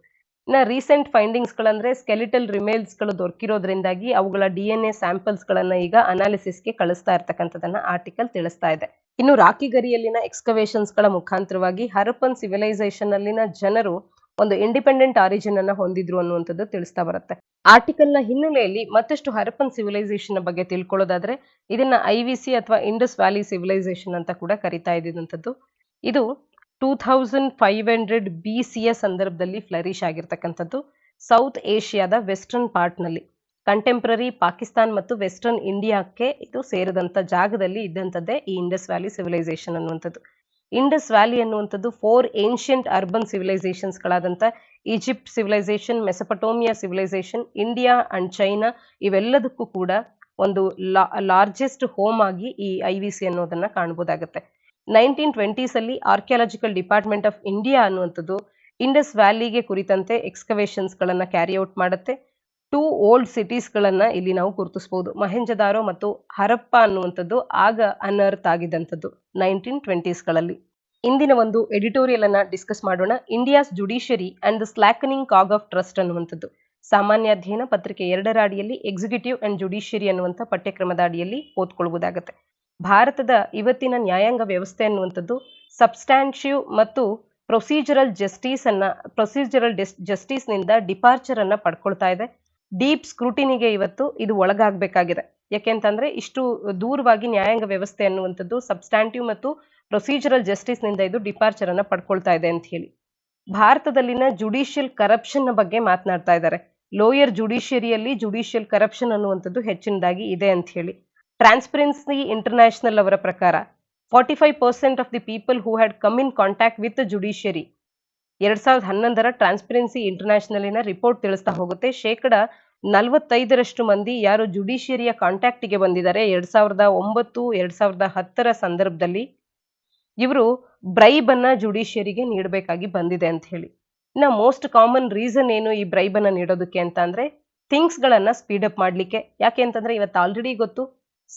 S1: ಇನ್ನ ರೀಸೆಂಟ್ ಫೈಂಡಿಂಗ್ಸ್ ಗಳಂದ್ರೆ ಸ್ಕೆಲಿಟಲ್ ರಿಮೇಲ್ಸ್ ಗಳು ದೊರಕಿರೋದ್ರಿಂದಾಗಿ ಅವುಗಳ DNA ಸ್ಯಾಂಪಲ್ಸ್ ಗಳನ್ನ ಈಗ ಅನಾಲಿಸಿಸ್ಗೆ ಕಳಿಸ್ತಾ ಇರ್ತಕ್ಕಂಥದನ್ನ ಆರ್ಟಿಕಲ್ ತಿಳಿಸ್ತಾ ಇದೆ. ಇನ್ನು ರಾಖಿಗರಿಯಲ್ಲಿನ ಎಕ್ಸ್ಕವೇಷನ್ಸ್ ಗಳ ಮುಖಾಂತರವಾಗಿ ಹರಪ್ಪನ್ ಸಿವಿಲೈಸೇಷನ್ ಅಲ್ಲಿನ ಜನರು ಒಂದು ಇಂಡಿಪೆಂಡೆಂಟ್ ಆರಿಜಿನ್ ಅನ್ನ ಹೊಂದಿದ್ರು ಅನ್ನುವಂಥದ್ದು ತಿಳಿಸ್ತಾ ಬರುತ್ತೆ. ಆರ್ಟಿಕಲ್ ನ ಹಿನ್ನೆಲೆಯಲ್ಲಿ ಮತ್ತಷ್ಟು ಹರಪ್ಪನ್ ಸಿವಿಲೈಸೇಷನ್ ಬಗ್ಗೆ ತಿಳ್ಕೊಳ್ಳೋದಾದ್ರೆ ಇದನ್ನ IVC ಅಥವಾ ಇಂಡಸ್ ವ್ಯಾಲಿ ಸಿವಿಲೈಸೇಷನ್ ಅಂತ ಕೂಡ ಕರಿತಾ ಇದ್ದಂಥದ್ದು. ಇದು 2500 BCಯ ಸಂದರ್ಭದಲ್ಲಿ ಫ್ಲರಿಶ್ ಆಗಿರ್ತಕ್ಕಂಥದ್ದು. ಸೌತ್ ಏಷ್ಯಾದ ವೆಸ್ಟರ್ನ್ ಪಾರ್ಟ್ ನಲ್ಲಿ ಕಂಟೆಂಪ್ರರಿ ಪಾಕಿಸ್ತಾನ್ ಮತ್ತು ವೆಸ್ಟರ್ನ್ ಇಂಡಿಯಾಕ್ಕೆ ಇದು ಸೇರಿದಂತ ಜಾಗದಲ್ಲಿ ಇದ್ದಂಥದ್ದೇ ಈ ಇಂಡಸ್ ವ್ಯಾಲಿ ಸಿವಿಲೈಸೇಷನ್ ಅನ್ನುವಂಥದ್ದು. ಇಂಡಸ್ ವ್ಯಾಲಿ ಅನ್ನುವಂಥದ್ದು 4 ಏನ್ಷಿಯಂಟ್ ಅರ್ಬನ್ ಸಿವಿಲೈಸೇಷನ್ಸ್ ಗಳಾದಂತ Egypt civilisation, Mesopotamia civilisation, India and China ಇವೆಲ್ಲದಕ್ಕೂ ಕೂಡ ಒಂದು ಲಾರ್ಜೆಸ್ಟ್ ಹೋಮ್ ಆಗಿ ಈ IVC ಅನ್ನೋದನ್ನ ಕಾಣಬಹುದಾಗುತ್ತೆ. 1920s ಅಲ್ಲಿ ಆರ್ಕಿಯಾಲಜಿಕಲ್ ಡಿಪಾರ್ಟ್ಮೆಂಟ್ ಆಫ್ ಇಂಡಿಯಾ ಅನ್ನುವಂಥದ್ದು ಇಂಡಸ್ ವ್ಯಾಲಿಗೆ ಕುರಿತಂತೆ ಎಕ್ಸ್ಕವೇಷನ್ಸ್ ಗಳನ್ನ ಕ್ಯಾರಿ ಔಟ್ ಮಾಡುತ್ತೆ. 2 ಓಲ್ಡ್ ಸಿಟೀಸ್ ಗಳನ್ನ ಇಲ್ಲಿ ನಾವು ಗುರುತಿಸಬಹುದು. ಮೊಹೆಂಜದಾರೋ ಮತ್ತು ಹರಪ್ಪ ಅನ್ನುವಂಥದ್ದು ಆಗ ಅನರ್ತ್ ಆಗಿದ್ದಂಥದ್ದು 1920s ಗಳಲ್ಲಿ. ಇಂದಿನ ಒಂದು ಎಡಿಟೋರಿಯಲ್ ಅನ್ನ ಡಿಸ್ಕಸ್ ಮಾಡೋಣ. India's judiciary and the slackening cog of trust ಅನ್ನುವಂಥದ್ದು. ಸಾಮಾನ್ಯ ಅಧ್ಯಯನ ಪತ್ರಿಕೆ 2ರ ಅಡಿಯಲ್ಲಿ ಎಕ್ಸಿಕ್ಯೂಟಿವ್ ಅಂಡ್ ಜುಡಿಷಿಯರಿ ಅನ್ನುವಂಥ ಪಠ್ಯಕ್ರಮದ ಅಡಿಯಲ್ಲಿ ಓದ್ಕೊಳ್ಬಹುದಾಗುತ್ತೆ. ಭಾರತದ ಇವತ್ತಿನ ನ್ಯಾಯಾಂಗ ವ್ಯವಸ್ಥೆ ಅನ್ನುವಂಥದ್ದು ಸಬ್ಸ್ಟ್ಯಾನ್ಷಿವ್ ಮತ್ತು ಪ್ರೊಸೀಜರಲ್ ಜಸ್ಟಿಸ್ ನಿಂದ ಡಿಪಾರ್ಚರ್ ಅನ್ನ ಪಡ್ಕೊಳ್ತಾ ಇದೆ. ಡೀಪ್ ಸ್ಕ್ರೂಟಿನಿಗೆ ಇವತ್ತು ಇದು ಒಳಗಾಗಬೇಕಾಗಿದೆ. ಯಾಕೆಂತಂದ್ರೆ ಇಷ್ಟು ದೂರವಾಗಿ ನ್ಯಾಯಾಂಗ ವ್ಯವಸ್ಥೆ ಅನ್ನುವಂಥದ್ದು ಸಬ್ಸ್ಟ್ಯಾಂಟಿವ್ ಮತ್ತು ಪ್ರೊಸೀಜರಲ್ ಜಸ್ಟಿಸ್ ನಿಂದ ಇದು ಡಿಪಾರ್ಚರ್ ಅನ್ನ ಪಡ್ಕೊಳ್ತಾ ಇದೆ ಅಂತ ಹೇಳಿ. ಭಾರತದಲ್ಲಿನ ಜುಡಿಷಿಯಲ್ ಕರಪ್ಷನ್ ಬಗ್ಗೆ ಮಾತನಾಡ್ತಾ ಇದ್ದಾರೆ. ಲೋಯರ್ ಜುಡಿಷಿಯರಿಯಲ್ಲಿ ಜುಡಿಷಿಯಲ್ ಕರಪ್ಷನ್ ಅನ್ನುವಂಥದ್ದು ಹೆಚ್ಚಿನದಾಗಿ ಇದೆ ಅಂತ ಹೇಳಿ. ಟ್ರಾನ್ಸ್ಪರೆನ್ಸಿ ಇಂಟರ್ನ್ಯಾಷನಲ್ ಅವರ ಪ್ರಕಾರ 45% of the people who had come in contact with judiciary 2011ರ ಟ್ರಾನ್ಸ್ಪರೆನ್ಸಿ ಇಂಟರ್ನ್ಯಾಷನಲಿನ ರಿಪೋರ್ಟ್ ತಿಳಿಸ್ತಾ ಹೋಗುತ್ತೆ. 45% ಮಂದಿ ಯಾರು ಜುಡಿಷಿಯರಿಯ ಕಾಂಟ್ಯಾಕ್ಟಿಗೆ ಬಂದಿದ್ದಾರೆ 2009, 2010ರ ಸಂದರ್ಭದಲ್ಲಿ ಇವರು ಬ್ರೈಬ್ ಅನ್ನ ಜುಡಿಷಿಯರಿಗೆ ನೀಡಬೇಕಾಗಿ ಬಂದಿದೆ ಅಂತ ಹೇಳಿ. ಇನ್ನ ಮೋಸ್ಟ್ ಕಾಮನ್ ರೀಸನ್ ಏನು ಈ ಬ್ರೈಬ್ ಅನ್ನ ನೀಡೋದಕ್ಕೆ ಅಂತ ಅಂದ್ರೆ ಥಿಂಗ್ಸ್ ಗಳನ್ನ ಸ್ಪೀಡ್ ಅಪ್ ಮಾಡ್ಲಿಕ್ಕೆ. ಯಾಕೆ ಅಂತಂದ್ರೆ ಇವತ್ತು ಆಲ್ರೆಡಿ ಗೊತ್ತು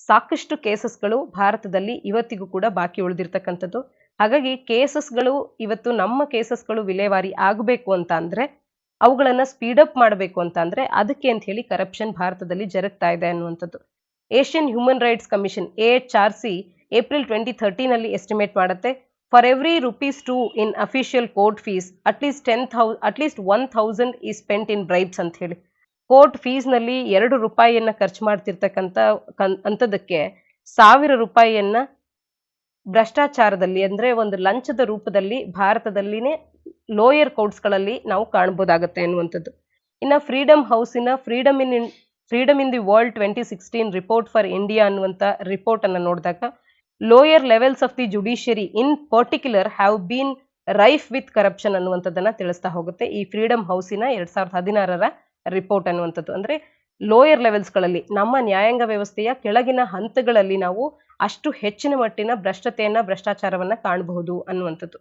S1: ಸಾಕಷ್ಟು ಕೇಸಸ್ಗಳು ಭಾರತದಲ್ಲಿ ಇವತ್ತಿಗೂ ಕೂಡ ಬಾಕಿ ಉಳಿದಿರ್ತಕ್ಕಂಥದ್ದು. ಹಾಗಾಗಿ ಕೇಸಸ್ಗಳು ಇವತ್ತು ನಮ್ಮ ಕೇಸಸ್ಗಳು ವಿಲೇವಾರಿ ಆಗಬೇಕು ಅಂತ ಅಂದ್ರೆ ಅವುಗಳನ್ನ ಸ್ಪೀಡ್ ಅಪ್ ಮಾಡಬೇಕು ಅಂತ ಅಂದ್ರೆ ಅದಕ್ಕೆ ಅಂತ ಹೇಳಿ ಕರಪ್ಷನ್ ಭಾರತದಲ್ಲಿ ಜರುಗ್ತಾ ಇದೆ ಅನ್ನುವಂಥದ್ದು. Asian human rights commission AHRC April 2013 ಅಲ್ಲಿ ಎಸ್ಟಿಮೇಟ್ ಮಾಡುತ್ತೆ, for every ₹2 in official court fees at least 1,000 is spent in bribes ಅಂತ ಹೇಳಿ. ಕೋರ್ಟ್ ಫೀಸ್ ನಲ್ಲಿ ₹2 ಖರ್ಚು ಮಾಡ್ತಿರ್ತಕ್ಕಂಥ ಅಂತದಕ್ಕೆ ₹1,000 ಭ್ರಷ್ಟಾಚಾರದಲ್ಲಿ ಅಂದ್ರೆ ಒಂದು ಲಂಚದ ರೂಪದಲ್ಲಿ ಭಾರತದಲ್ಲಿನೇ ಲೋಯರ್ ಕೋರ್ಟ್ಸ್ ಗಳಲ್ಲಿ ನಾವು ಕಾಣಬಹುದಾಗುತ್ತೆ ಅನ್ನುವಂಥದ್ದು. ಇನ್ನ ಫ್ರೀಡಮ್ ಹೌಸಿನ freedom in the world 2016 report for India ಅನ್ನುವಂಥ ರಿಪೋರ್ಟ್ ಅನ್ನ ನೋಡಿದಾಗ lower levels of the judiciary in particular have been rife with corruption ಅನ್ನುವಂಥದ್ದನ್ನ ತಿಳಿಸ್ತಾ ಹೋಗುತ್ತೆ ಈ ಫ್ರೀಡಮ್ ಹೌಸಿನ 2016ರ ರಿಪೋರ್ಟ್ ಅನ್ನುವಂಥದ್ದು. ಅಂದ್ರೆ ಲೋಯರ್ ಲೆವೆಲ್ಸ್ ಗಳಲ್ಲಿ ನಮ್ಮ ನ್ಯಾಯಾಂಗ ವ್ಯವಸ್ಥೆಯ ಕೆಳಗಿನ ಹಂತಗಳಲ್ಲಿ ನಾವು ಅಷ್ಟು ಹೆಚ್ಚಿನ ಮಟ್ಟಿನ ಭ್ರಷ್ಟಾಚಾರವನ್ನ ಕಾಣಬಹುದು ಅನ್ನುವಂಥದ್ದು.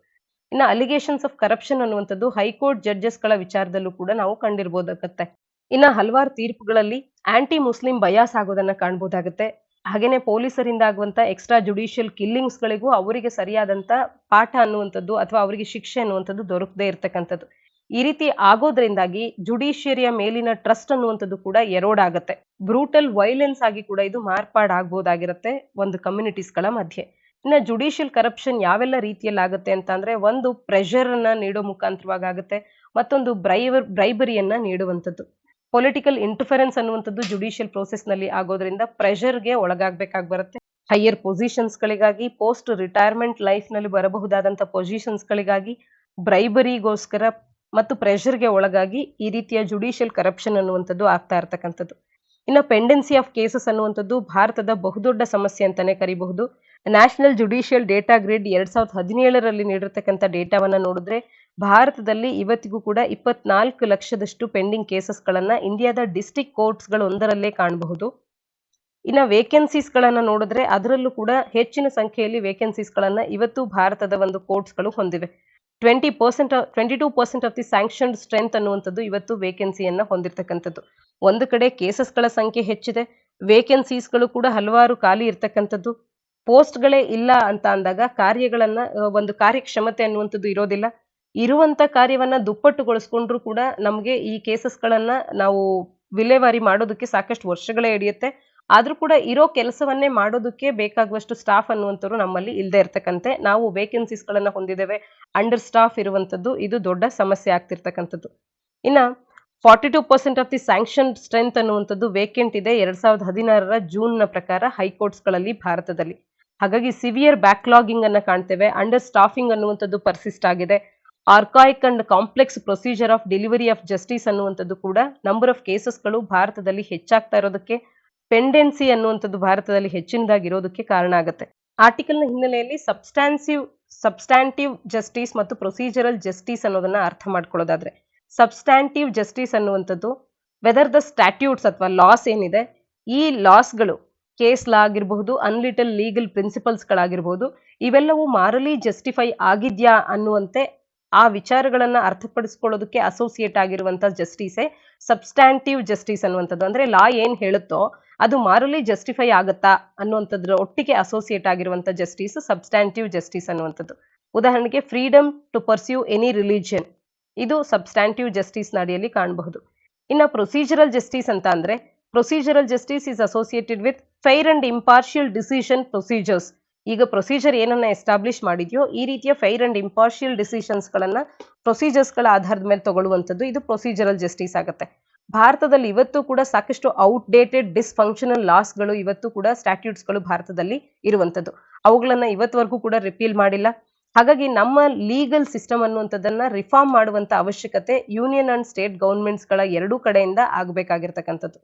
S1: ಇನ್ನು ಅಲಿಗೇಷನ್ಸ್ ಆಫ್ ಕರಪ್ಷನ್ ಅನ್ನುವಂಥದ್ದು ಹೈಕೋರ್ಟ್ ಜಡ್ಜಸ್ ಗಳ ವಿಚಾರದಲ್ಲೂ ಕೂಡ ನಾವು ಕಂಡಿರ್ಬೋದಾಗತ್ತೆ. ಇನ್ನ ಹಲವಾರು ತೀರ್ಪುಗಳಲ್ಲಿ ಆಂಟಿ ಮುಸ್ಲಿಂ ಬಯಾಸ್ ಆಗೋದನ್ನ ಕಾಣಬಹುದಾಗುತ್ತೆ. ಹಾಗೇನೆ ಪೊಲೀಸರಿಂದ ಆಗುವಂತ ಎಕ್ಸ್ಟ್ರಾ ಜುಡಿಷಿಯಲ್ ಕಿಲ್ಲಿಂಗ್ಸ್ ಗಳಿಗೂ ಅವರಿಗೆ ಸರಿಯಾದಂತ ಪಾಠ ಅನ್ನುವಂಥದ್ದು ಅಥವಾ ಅವರಿಗೆ ಶಿಕ್ಷೆ ಅನ್ನುವಂಥದ್ದು ದೊರಕದೇ ಇರ್ತಕ್ಕಂಥದ್ದು. ಈ ರೀತಿ ಆಗೋದ್ರಿಂದಾಗಿ ಜುಡಿಷಿಯರಿಯ ಮೇಲಿನ ಟ್ರಸ್ಟ್ ಅನ್ನುವಂಥದ್ದು ಕೂಡ ಎರೋಡ್ ಆಗುತ್ತೆ. ಬ್ರೂಟಲ್ ವೈಲೆನ್ಸ್ ಆಗಿ ಕೂಡ ಇದು ಮಾರ್ಪಾಡಾಗಬಹುದಾಗಿರುತ್ತೆ ಒಂದು ಕಮ್ಯುನಿಟೀಸ್ ಗಳ ಮಧ್ಯೆ. ಇನ್ನು ಜುಡಿಷಿಯಲ್ ಕರಪ್ಷನ್ ಯಾವೆಲ್ಲ ರೀತಿಯಲ್ಲಿ ಆಗುತ್ತೆ ಅಂತ ಅಂದ್ರೆ ಒಂದು ಪ್ರೆಷರ್ ಅನ್ನ ನೀಡೋ ಮುಖಾಂತರವಾಗಿ ಆಗುತ್ತೆ, ಮತ್ತೊಂದು ಬ್ರೈಬರಿಯನ್ನ ನೀಡುವಂಥದ್ದು. ಪೊಲಿಟಿಕಲ್ ಇಂಟರ್ಫರೆನ್ಸ್ ಅನ್ನುವಂಥದ್ದು ಜುಡಿಷಿಯಲ್ ಪ್ರೋಸೆಸ್ ನಲ್ಲಿ ಆಗೋದ್ರಿಂದ ಪ್ರೆಷರ್ಗೆ ಒಳಗಾಗಬೇಕಾಗಿ ಬರುತ್ತೆ. ಹೈಯರ್ ಪೊಸಿಷನ್ಸ್ ಗಳಿಗಾಗಿ, ಪೋಸ್ಟ್ ರಿಟೈರ್ಮೆಂಟ್ ಲೈಫ್ ನಲ್ಲಿ ಬರಬಹುದಾದಂತ ಪೊಸಿಷನ್ಸ್ ಗಳಿಗಾಗಿ ಬ್ರೈಬರಿಗೋಸ್ಕರ ಮತ್ತು ಪ್ರೆಷರ್ಗೆ ಒಳಗಾಗಿ ಈ ರೀತಿಯ ಜುಡಿಷಿಯಲ್ ಕರಪ್ಷನ್ ಅನ್ನುವಂಥದ್ದು ಆಗ್ತಾ ಇರ್ತಕ್ಕಂಥದ್ದು. ಇನ್ನು ಪೆಂಡೆನ್ಸಿ ಆಫ್ ಕೇಸಸ್ ಅನ್ನುವಂಥದ್ದು ಭಾರತದ ಬಹುದೊಡ್ಡ ಸಮಸ್ಯೆ ಅಂತಾನೆ ಕರಿಬಹುದು. ನ್ಯಾಷನಲ್ ಜುಡಿಷಿಯಲ್ ಡೇಟಾ ಗ್ರಿಡ್ 2017ರಲ್ಲಿ ನೀಡಿರ್ತಕ್ಕಂಥ ಡೇಟಾವನ್ನ ನೋಡಿದ್ರೆ ಭಾರತದಲ್ಲಿ ಇವತ್ತಿಗೂ ಕೂಡ 24 ಲಕ್ಷದಷ್ಟು ಪೆಂಡಿಂಗ್ ಕೇಸಸ್ ಗಳನ್ನ ಇಂಡಿಯಾದ ಡಿಸ್ಟ್ರಿಕ್ಟ್ ಕೋರ್ಟ್ಸ್ ಗಳು ಒಂದರಲ್ಲೇ ಕಾಣಬಹುದು. ಇನ್ನ ವೇಕೆನ್ಸೀಸ್ ಗಳನ್ನ ನೋಡಿದ್ರೆ ಅದರಲ್ಲೂ ಕೂಡ ಹೆಚ್ಚಿನ ಸಂಖ್ಯೆಯಲ್ಲಿ ವೇಕೆನ್ಸೀಸ್ ಗಳನ್ನ ಇವತ್ತು ಭಾರತದ ಒಂದು ಕೋರ್ಟ್ಸ್ ಗಳು ಹೊಂದಿವೆ. 22% ಆಫ್ ದಿ ಸ್ಯಾಂಕ್ಷನ್ಡ್ ಸ್ಟ್ರೆಂತ್ ಅನ್ನುವಂಥದ್ದು ಇವತ್ತು ವೇಕೆನ್ಸಿಯನ್ನ ಹೊಂದಿರತಕ್ಕಂಥದ್ದು. ಒಂದು ಕಡೆ ಕೇಸಸ್ ಗಳ ಸಂಖ್ಯೆ ಹೆಚ್ಚಿದೆ, ವೇಕೆನ್ಸೀಸ್ ಗಳು ಕೂಡ ಹಲವಾರು ಖಾಲಿ ಇರ್ತಕ್ಕಂಥದ್ದು. ಪೋಸ್ಟ್ ಗಳೇ ಇಲ್ಲ ಅಂತ ಅಂದಾಗ ಒಂದು ಕಾರ್ಯಕ್ಷಮತೆ ಅನ್ನುವಂಥದ್ದು ಇರೋದಿಲ್ಲ. ಇರುವಂತ ಕಾರ್ಯವನ್ನ ದುಪ್ಪಟ್ಟುಗೊಳಿಸ್ಕೊಂಡ್ರು ಕೂಡ ನಮಗೆ ಈ ಕೇಸಸ್ ಗಳನ್ನ ನಾವು ವಿಲೇವಾರಿ ಮಾಡೋದಕ್ಕೆ ಸಾಕಷ್ಟು ವರ್ಷಗಳೇ ಹಿಡಿಯುತ್ತೆ. ಆದ್ರೂ ಕೂಡ ಇರೋ ಕೆಲಸವನ್ನೇ ಮಾಡೋದಕ್ಕೆ ಬೇಕಾಗುವಷ್ಟು ಸ್ಟಾಫ್ ಅನ್ನುವಂಥವ್ರು ನಮ್ಮಲ್ಲಿ ಇಲ್ಲದೆ ಇರ್ತಕ್ಕಂತೆ ನಾವು ವೇಕೆನ್ಸೀಸ್ ಗಳನ್ನ ಹೊಂದಿದ್ದೇವೆ. ಅಂಡರ್ ಸ್ಟಾಫ್ ಇರುವಂತದ್ದು ಇದು ದೊಡ್ಡ ಸಮಸ್ಯೆ ಆಗ್ತಿರ್ತಕ್ಕಂಥದ್ದು. ಇನ್ನ 42% ಆಫ್ ದಿ ಸ್ಯಾಂಕ್ಷನ್ ಸ್ಟ್ರೆಂತ್ ಅನ್ನುವಂಥದ್ದು ವೇಕೆಂಟ್ ಇದೆ 2016ರ ಜೂನ್ನ ಪ್ರಕಾರ ಹೈಕೋರ್ಟ್ಸ್ ಗಳಲ್ಲಿ ಭಾರತದಲ್ಲಿ. ಹಾಗಾಗಿ ಸಿವಿಯರ್ ಬ್ಯಾಕ್ಲಾಗಿಂಗ್ ಅನ್ನ ಕಾಣ್ತೇವೆ. ಅಂಡರ್ ಸ್ಟಾಫಿಂಗ್ ಅನ್ನುವಂಥದ್ದು ಪರ್ಸಿಸ್ಟ್ ಆಗಿದೆ. Archaic and complex procedure of delivery of justice ಅನ್ನುವಂಥದ್ದು ಕೂಡ ನಂಬರ್ ಆಫ್ ಕೇಸಸ್ಗಳು ಭಾರತದಲ್ಲಿ ಹೆಚ್ಚಾಗ್ತಾ ಇರೋದಕ್ಕೆ, ಪೆಂಡೆನ್ಸಿ ಅನ್ನುವಂಥದ್ದು ಭಾರತದಲ್ಲಿ ಹೆಚ್ಚಿನದಾಗಿರೋದಕ್ಕೆ ಕಾರಣ ಆಗುತ್ತೆ. ಆರ್ಟಿಕಲ್ನ ಹಿನ್ನೆಲೆಯಲ್ಲಿ ಸಬ್ಸ್ಟ್ಯಾಂಟಿವ್ ಜಸ್ಟಿಸ್ ಮತ್ತು ಪ್ರೊಸೀಜರಲ್ ಜಸ್ಟಿಸ್ ಅನ್ನೋದನ್ನ ಅರ್ಥ ಮಾಡ್ಕೊಳ್ಳೋದಾದ್ರೆ, ಸಬ್ಸ್ಟ್ಯಾಂಟಿವ್ ಜಸ್ಟಿಸ್ ಅನ್ನುವಂಥದ್ದು ವೆದರ್ ದ ಸ್ಟ್ಯಾಟ್ಯೂಟ್ಸ್ ಅಥವಾ ಲಾಸ್ ಏನಿದೆ ಈ ಲಾಸ್ಗಳು ಕೇಸ್ ಲಾ ಆಗಿರಬಹುದು, ಅನ್ಲಿಟಲ್ ಲೀಗಲ್ ಪ್ರಿನ್ಸಿಪಲ್ಸ್ಗಳಾಗಿರ್ಬೋದು, ಇವೆಲ್ಲವೂ ಮಾರಲಿ ಜಸ್ಟಿಫೈ ಆಗಿದ್ಯಾ ಅನ್ನುವಂತೆ ಆ ವಿಚಾರಗಳನ್ನ ಅರ್ಥಪಡಿಸ್ಕೊಳ್ಳೋದಕ್ಕೆ ಅಸೋಸಿಯೇಟ್ ಆಗಿರುವಂತ ಜಸ್ಟಿಸೇ ಸಬ್ಸ್ಟ್ಯಾಂಟಿವ್ ಜಸ್ಟಿಸ್ ಅನ್ನುವಂಥದ್ದು. ಅಂದ್ರೆ ಲಾ ಏನ್ ಹೇಳುತ್ತೋ ಅದು ಮಾರಲಿ ಜಸ್ಟಿಫೈ ಆಗತ್ತಾ ಅನ್ನುವಂಥದ್ರ ಒಟ್ಟಿಗೆ ಅಸೋಸಿಯೇಟ್ ಆಗಿರುವಂತ ಜಸ್ಟಿಸ್ ಸಬ್ಸ್ಟ್ಯಾಂಟಿವ್ ಜಸ್ಟಿಸ್ ಅನ್ನುವಂಥದ್ದು. ಉದಾಹರಣೆಗೆ freedom to pursue any religion, ಇದು ಸಬ್ಸ್ಟ್ಯಾಂಟಿವ್ ಜಸ್ಟಿಸ್ ಅಡಿಯಲ್ಲಿ ಕಾಣಬಹುದು. ಇನ್ನು ಪ್ರೊಸೀಜರಲ್ ಜಸ್ಟಿಸ್ ಅಂತ ಅಂದ್ರೆ procedural justice is associated with fair and impartial decision procedures. ಈಗ ಪ್ರೊಸೀಜರ್ ಏನನ್ನ ಎಸ್ಟಾಬ್ಲಿಷ್ ಮಾಡಿದ್ಯೋ ಈ ರೀತಿಯ ಫೈರ್ ಅಂಡ್ ಇಂಪಾರ್ಷಿಯಲ್ ಡಿಸಿಷನ್ಸ್ ಗಳನ್ನ ಪ್ರೊಸೀಜರ್ಸ್ ಗಳ ಆಧಾರದ ಮೇಲೆ ತಗೊಳ್ಳುವಂಥದ್ದು ಇದು ಪ್ರೊಸೀಜರಲ್ ಜಸ್ಟಿಸ್ ಆಗುತ್ತೆ. ಭಾರತದಲ್ಲಿ ಇವತ್ತು ಕೂಡ ಸಾಕಷ್ಟು ಔಟ್ಡೇಟೆಡ್ ಡಿಸ್ಫಂಕ್ಷನಲ್ ಲಾಸ್ಗಳು ಇವತ್ತು ಕೂಡ ಸ್ಟ್ಯಾಟ್ಯೂಟ್ಸ್ಗಳು ಭಾರತದಲ್ಲಿ ಇರುವಂಥದ್ದು. ಅವುಗಳನ್ನ ಇವತ್ತವರೆಗೂ ಕೂಡ ರಿಪೀಲ್ ಮಾಡಿಲ್ಲ. ಹಾಗಾಗಿ ನಮ್ಮ ಲೀಗಲ್ ಸಿಸ್ಟಮ್ ಅನ್ನುವಂಥದ್ದನ್ನ ರಿಫಾರ್ಮ್ ಮಾಡುವಂತ ಅವಶ್ಯಕತೆ ಯೂನಿಯನ್ ಅಂಡ್ ಸ್ಟೇಟ್ ಗವರ್ಮೆಂಟ್ಸ್ ಗಳ ಎರಡೂ ಕಡೆಯಿಂದ ಆಗಬೇಕಾಗಿರ್ತಕ್ಕಂಥದ್ದು.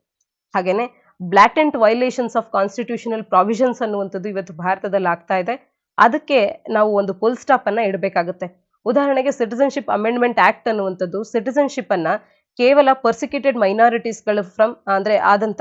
S1: ಹಾಗೇನೆ ಬ್ಲಾಟೆಂಟ್ ವೈಲೇಷನ್ಸ್ ಆಫ್ ಕಾನ್ಸ್ಟಿಟ್ಯೂಷನಲ್ ಪ್ರಾವಿಷನ್ಸ್ ಅನ್ನುವಂಥದ್ದು ಇವತ್ತು ಭಾರತದಲ್ಲಿ ಆಗ್ತಾ ಇದೆ. ಅದಕ್ಕೆ ನಾವು ಒಂದು ಫುಲ್ ಸ್ಟಾಪ್ ಅನ್ನ ಇಡಬೇಕಾಗುತ್ತೆ. ಉದಾಹರಣೆಗೆ ಸಿಟಿಸನ್ಶಿಪ್ ಅಮೆಂಡ್ಮೆಂಟ್ ಆಕ್ಟ್ ಅನ್ನುವಂಥದ್ದು ಸಿಟಿಸನ್ಶಿಪ್ ಅನ್ನ ಕೇವಲ ಪರ್ಸಿಕ್ಯೂಟೆಡ್ ಮೈನಾರಿಟೀಸ್ ಗಳು ಅಂದ್ರೆ ಆದಂತ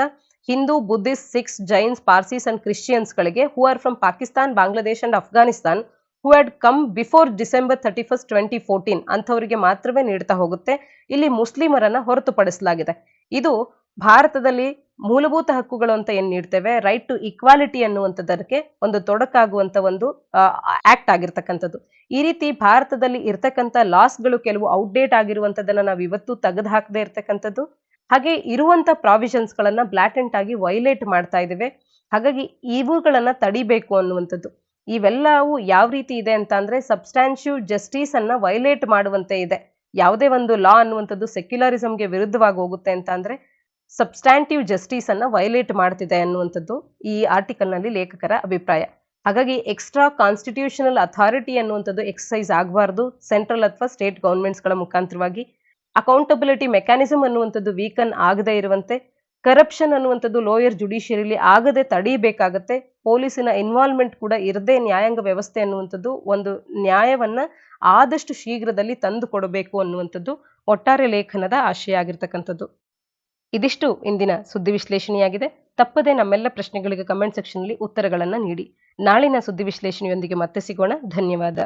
S1: Hindu, Buddhist, Sikhs, Jains, Parsis and Christians ಗಳಿಗೆ who are from Pakistan, Bangladesh and Afghanistan who had come before December 31, 2014 ಅಂಥವರಿಗೆ ಮಾತ್ರವೇ ನೀಡ್ತಾ ಹೋಗುತ್ತೆ. ಇಲ್ಲಿ ಮುಸ್ಲಿಮರನ್ನ ಹೊರತುಪಡಿಸಲಾಗಿದೆ. ಇದು ಭಾರತದಲ್ಲಿ ಮೂಲಭೂತ ಹಕ್ಕುಗಳು ಅಂತ ಏನ್ ನೀಡ್ತೇವೆ, ರೈಟ್ ಟು ಈಕ್ವಾಲಿಟಿ ಅನ್ನುವಂಥದ್ದಕ್ಕೆ ಒಂದು ತೊಡಕಾಗುವಂತ ಒಂದು ಆಕ್ಟ್ ಆಗಿರ್ತಕ್ಕಂಥದ್ದು. ಈ ರೀತಿ ಭಾರತದಲ್ಲಿ ಇರ್ತಕ್ಕಂಥ ಲಾಸ್ಗಳು ಕೆಲವು ಔಟ್ಡೇಟ್ ಆಗಿರುವಂತದನ್ನ ನಾವು ಇವತ್ತು ತೆಗೆದು ಹಾಕದೇ ಇರ್ತಕ್ಕಂಥದ್ದು. ಹಾಗೆ ಇರುವಂತ ಪ್ರಾವಿಷನ್ಸ್ ಗಳನ್ನ ಬ್ಲಾಟೆಂಟ್ ಆಗಿ ವೈಲೇಟ್ ಮಾಡ್ತಾ ಇದ್ದೇವೆ. ಹಾಗಾಗಿ ಇವುಗಳನ್ನ ತಡಿಬೇಕು ಅನ್ನುವಂಥದ್ದು. ಇವೆಲ್ಲವೂ ಯಾವ ರೀತಿ ಇದೆ ಅಂತ ಅಂದ್ರೆ ಸಬ್ಸ್ಟ್ಯಾನ್ಷಿವ್ ಜಸ್ಟಿಸ್ ಅನ್ನ ವೈಲೇಟ್ ಮಾಡುವಂತೆ ಇದೆ. ಯಾವುದೇ ಒಂದು ಲಾ ಅನ್ನುವಂಥದ್ದು ಸೆಕ್ಯುಲರಿಸಂಗೆ ವಿರುದ್ಧವಾಗಿ ಹೋಗುತ್ತೆ ಅಂತ ಅಂದ್ರೆ ಸಬ್ಸ್ಟ್ಯಾಂಟಿವ್ ಜಸ್ಟಿಸ್ ಅನ್ನ ವೈಲೇಟ್ ಮಾಡ್ತಿದೆ ಅನ್ನುವಂಥದ್ದು ಈ ಆರ್ಟಿಕಲ್ ನಲ್ಲಿ ಲೇಖಕರ ಅಭಿಪ್ರಾಯ. ಹಾಗಾಗಿ ಎಕ್ಸ್ಟ್ರಾ ಕಾನ್ಸ್ಟಿಟ್ಯೂಷನಲ್ ಅಥಾರಿಟಿ ಅನ್ನುವಂಥದ್ದು ಎಕ್ಸಸೈಸ್ ಆಗಬಾರ್ದು ಸೆಂಟ್ರಲ್ ಅಥವಾ ಸ್ಟೇಟ್ ಗವರ್ಮೆಂಟ್ಸ್ ಗಳ ಮುಖಾಂತರವಾಗಿ. ಅಕೌಂಟಬಿಲಿಟಿ ಮೆಕ್ಯಾನಿಸಮ್ ಅನ್ನುವಂಥದ್ದು ವೀಕನ್ ಆಗದೆ ಇರುವಂತೆ, ಕರಪ್ಷನ್ ಅನ್ನುವಂಥದ್ದು ಲೋಯರ್ ಜುಡಿಷಿಯರಿಲಿ ಆಗದೆ ತಡೀಬೇಕಾಗತ್ತೆ. ಪೊಲೀಸಿನ ಇನ್ವಾಲ್ವ್ಮೆಂಟ್ ಕೂಡ ಇರದೆ ನ್ಯಾಯಾಂಗ ವ್ಯವಸ್ಥೆ ಅನ್ನುವಂಥದ್ದು ಒಂದು ನ್ಯಾಯವನ್ನ ಆದಷ್ಟು ಶೀಘ್ರದಲ್ಲಿ ತಂದು ಕೊಡಬೇಕು ಅನ್ನುವಂಥದ್ದು ಒಟ್ಟಾರೆ ಲೇಖನದ ಆಶಯ ಆಗಿರ್ತಕ್ಕಂಥದ್ದು. ಇದಿಷ್ಟು ಇಂದಿನ ಸುದ್ದಿ ವಿಶ್ಲೇಷಣೆಯಾಗಿದೆ. ತಪ್ಪದೆ ನಮ್ಮೆಲ್ಲ ಪ್ರಶ್ನೆಗಳಿಗೆ ಕಮೆಂಟ್ ಸೆಕ್ಷನ್ ನಲ್ಲಿ ಉತ್ತರಗಳನ್ನ ನೀಡಿ. ನಾಳಿನ ಸುದ್ದಿ ವಿಶ್ಲೇಷಣೆಯೊಂದಿಗೆ ಮತ್ತೆ ಸಿಗೋಣ. ಧನ್ಯವಾದ.